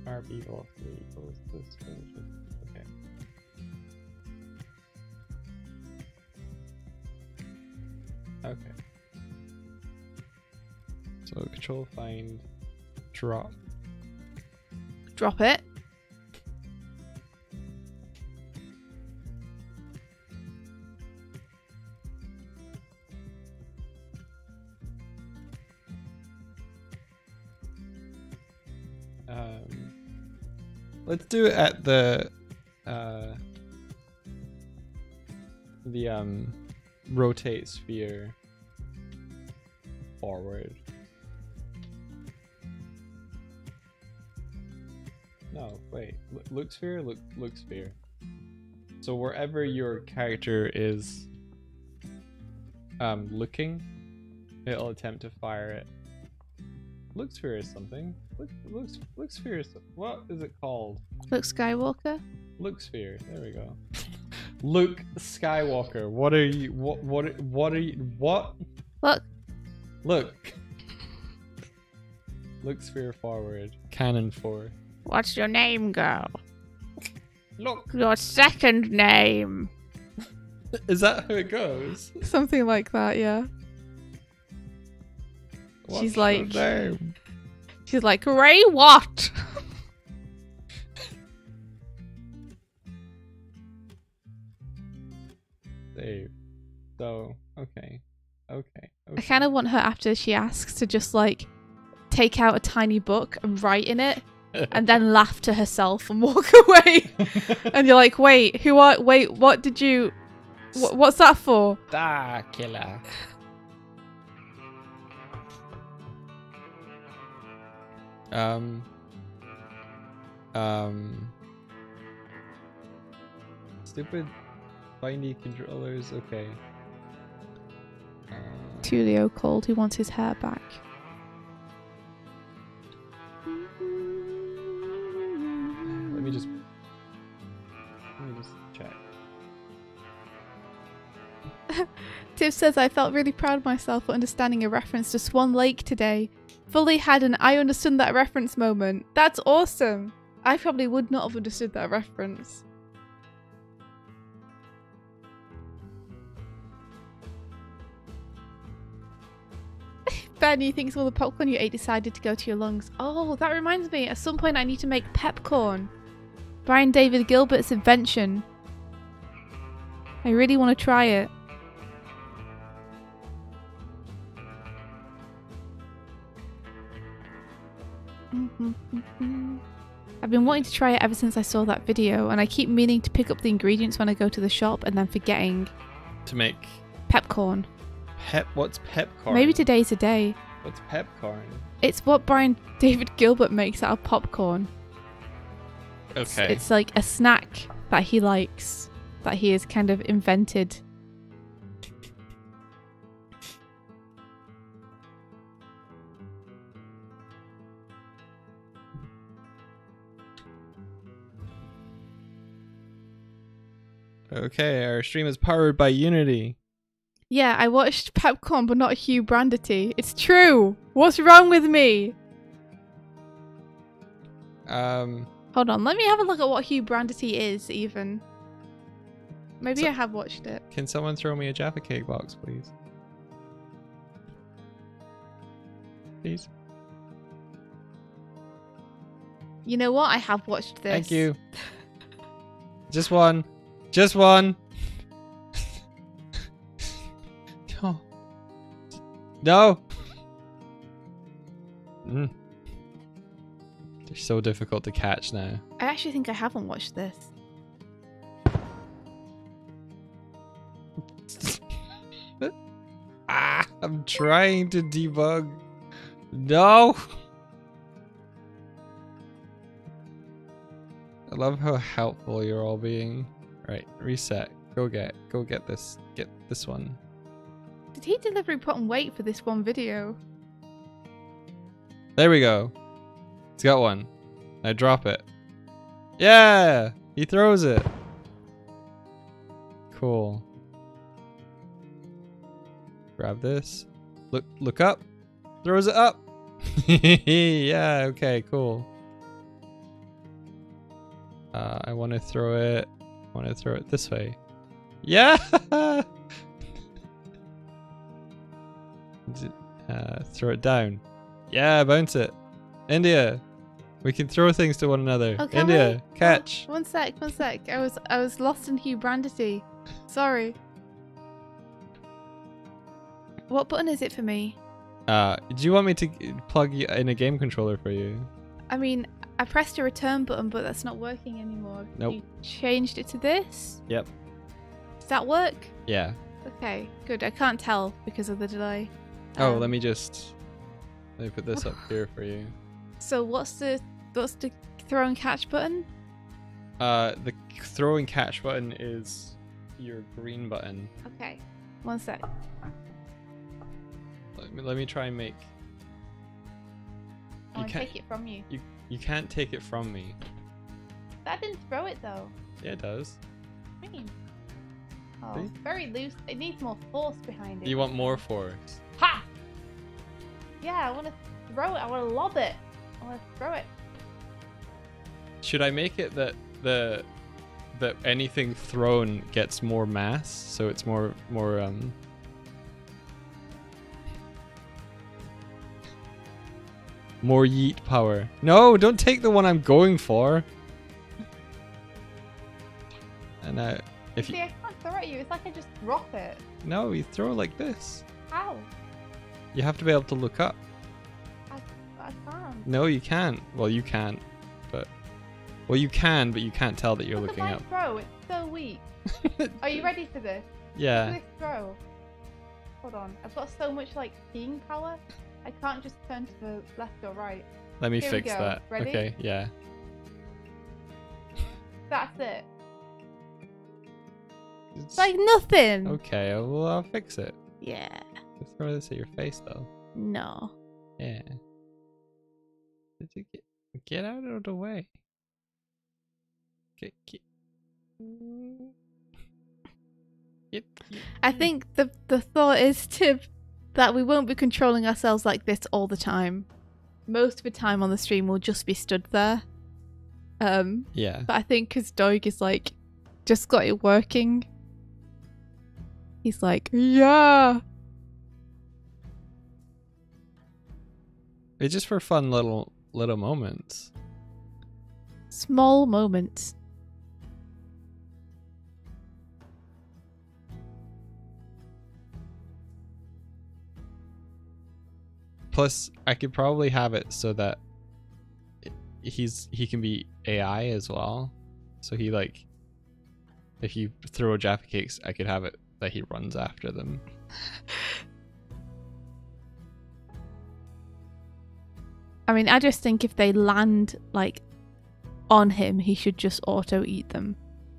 RB velocity equals this function. Okay. Okay. So control find drop. Drop it. Let's do it at the rotate sphere forward. No, wait. Look sphere, look sphere. So wherever your character is looking, it'll attempt to fire it. Look sphere is something. Look sphere is what is it called? Luke Skywalker. Look sphere. There we go. Luke Skywalker. What are you? What are you? What? Look. Look. Look sphere forward. Cannon 4. What's your name, girl? Look. Your second name. Is that how it goes? Something like that, yeah. What's She's like, your name? she's like, Ray what? Save. So, okay. I kind of want her after she asks to just like take out a tiny book and write in it, and then laugh to herself and walk away. And you're like, wait, what did you? What's that for? Star killer. Stupid bindy controllers. Okay. Tulio called. Who wants his hair back? Let me just check. Tiff says, I felt really proud of myself for understanding a reference to Swan Lake today. Fully had an I understood that reference moment. That's awesome. I probably would not have understood that reference. Ben, you think all the popcorn you ate decided to go to your lungs. Oh, that reminds me. At some point I need to make pepcorn. Brian David Gilbert's invention. I really want to try it. I've been wanting to try it ever since I saw that video, and I keep meaning to pick up the ingredients when I go to the shop and then forgetting. To make Pepcorn. What's pepcorn? Maybe today's the day. What's pepcorn? It's what Brian David Gilbert makes out of popcorn. Okay. It's like a snack that he likes, that he has kind of invented. Okay, our stream is powered by Unity. Yeah, I watched Pepcorn but not Hugh Brandity. It's true! What's wrong with me? Hold on, let me have a look at what Hugh Brandity is, even. Maybe I have watched it. Can someone throw me a Jaffa Cake box, please? Please? You know what? I have watched this. Thank you. Just one. Just one. No. No. Mm. They're so difficult to catch now. I actually think I haven't watched this. Ah, I'm trying to debug. No. I love how helpful you're all being. Right, reset. Go get this. Get this one. Did he deliberately put on wait for this one video? There we go. He's got one. Now drop it. Yeah! He throws it. Cool. Grab this. Look up. Throws it up. Yeah, okay, cool. I want to throw it. I want to throw it this way. Yeah! Throw it down. Yeah, bounce it. India. We can throw things to one another. Oh, can India, we? catch. Oh, one sec. I was lost in humanity. Sorry. What button is it for me? Do you want me to plug in a game controller for you? I mean, I pressed a return button, but that's not working anymore. Nope. You changed it to this? Yep. Does that work? Yeah. Okay, good. I can't tell because of the delay. Oh, let me put this up here for you. So what's the throw and catch button? The throw and catch button is your green button. Okay. One sec. Let me try and make. I want to take it from you. You can't take it from me. That didn't throw it though. Yeah, it does. What do you mean? Oh, See? it's very loose. It needs more force behind it. You want more force? Ha! Yeah, I want to throw it. I want to lob it. I want to throw it. Should I make it that that anything thrown gets more mass, so it's more yeet power? No, don't take the one I'm going for. And if See, you I can't throw at you. It's like I just drop it. no, you throw like this. How? You have to be able to look up. I can't. No, you can't. Well, you can't, but you can, but you can't tell that you're Look looking at up. my throw. It's so weak. Are you ready for this? Look Yeah. at this throw. Hold on. I've got so much like skiing power. I can't just turn to the left or right. Let me Here we fix go. that. Ready? Okay. Yeah. That's it. It's- It's like nothing. Okay. Well, I'll fix it. Yeah. Let's throw this at your face, though. No. Yeah. Did you get out of the way? Get. I think the thought is that we won't be controlling ourselves like this all the time. Most of the time on the stream we'll just be stood there. Yeah. But I think because Doig is like just got it working. He's like, yeah. It's just for fun little moments. Small moments. Plus, I could probably have it so that he can be AI as well. So he like, if you throw Jaffa cakes, I could have it that he runs after them. I mean, I just think if they land like on him, he should just auto eat them.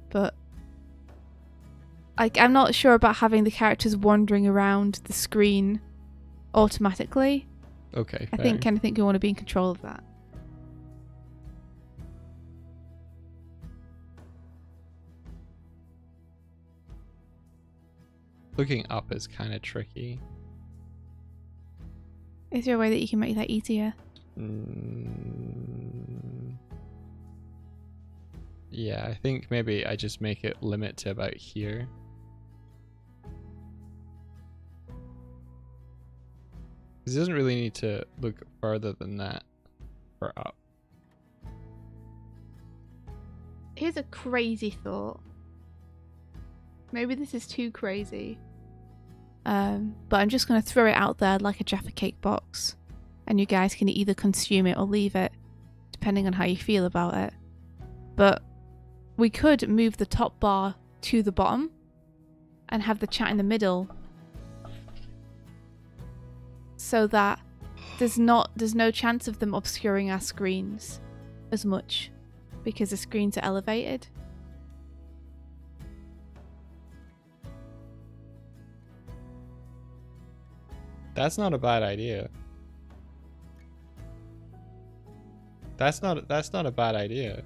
But like, I'm not sure about having the characters wandering around the screen automatically. Okay. I kind of think we want to be in control of that. Looking up is kind of tricky. Is there a way that you can make that easier? Yeah, I think maybe I just make it limit to about here. He doesn't really need to look further than that or up. Here's a crazy thought. Maybe this is too crazy. But I'm just going to throw it out there like a Jaffa Cake box. And you guys can either consume it or leave it, depending on how you feel about it. But we could move the top bar to the bottom and have the chat in the middle, so that there's no chance of them obscuring our screens as much because the screens are elevated. That's not a bad idea. That's not a bad idea.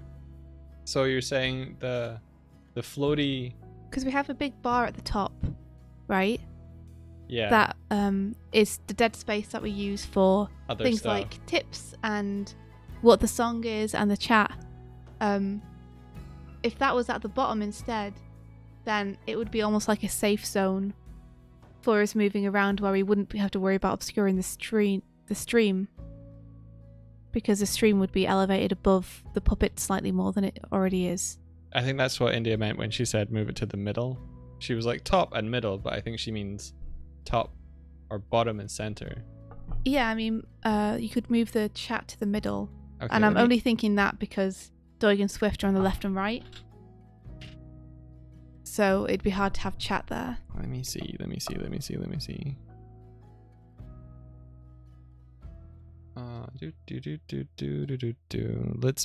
So you're saying the floaty, because we have a big bar at the top, right? yeah, That is the dead space that we use for other things stuff. like tips and what the song is and the chat. If that was at the bottom instead, then it would be almost like a safe zone for us moving around, where we wouldn't have to worry about obscuring the stream, because the stream would be elevated above the puppet slightly more than it already is. I think that's what India meant when she said move it to the middle. She was like top and middle, but I think she means top or bottom and center. Yeah, I mean, you could move the chat to the middle, Okay, and I'm let me- only thinking that because Doig and Swift are on the left and right, so it'd be hard to have chat there. Let me see. Let's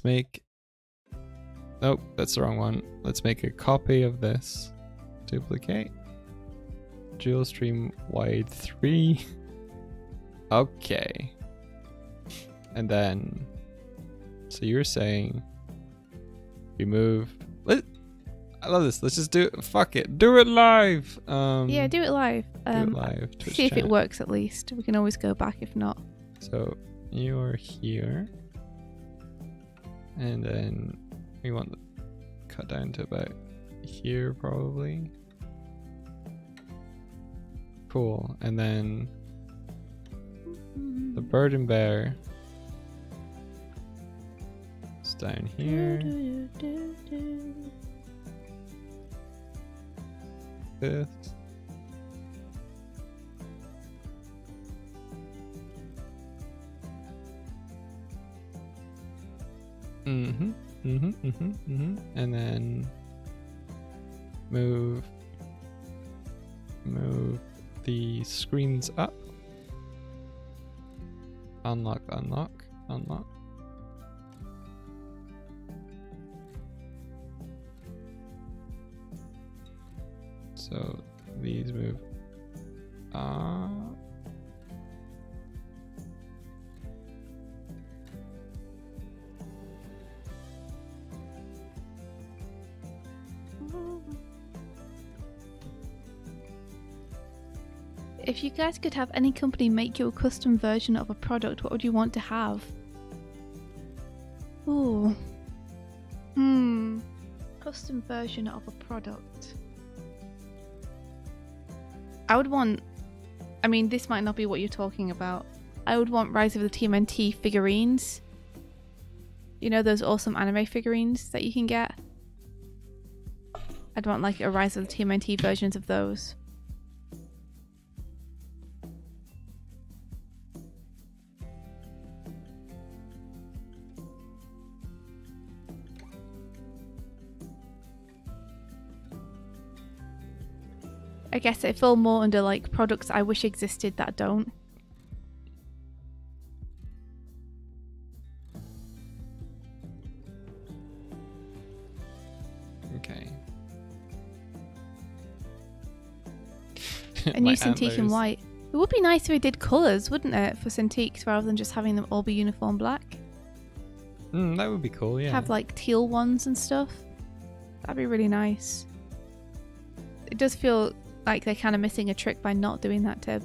make. Nope, that's the wrong one. Let's make a copy of this. Duplicate. Dual stream wide 3. Okay. And then. So you were saying. Remove. I love this. Let's just do it. Fuck it. Do it live. Yeah, do it live. Do it live. Twitch See if it chat. works at least. We can always go back if not. So you're here, and then we want to cut down to about here probably. Cool, and then the bird and bear is down here. This. And then move the screens up. Unlock. So these move up. If you guys could have any company make you a custom version of a product, what would you want to have? Ooh. Custom version of a product. I would want... I mean, this might not be what you're talking about. I would want Rise of the TMNT figurines. You know those awesome anime figurines that you can get? I'd want like a Rise of the TMNT versions of those. I guess it fall more under like products I wish existed that don't. Okay. A new Cintiq in white. It would be nice if it did colours, wouldn't it, for Cintiqs rather than just having them all be uniform black. That would be cool, yeah. Have like teal ones and stuff. That'd be really nice. It does feel like they're kind of missing a trick by not doing that, Tib.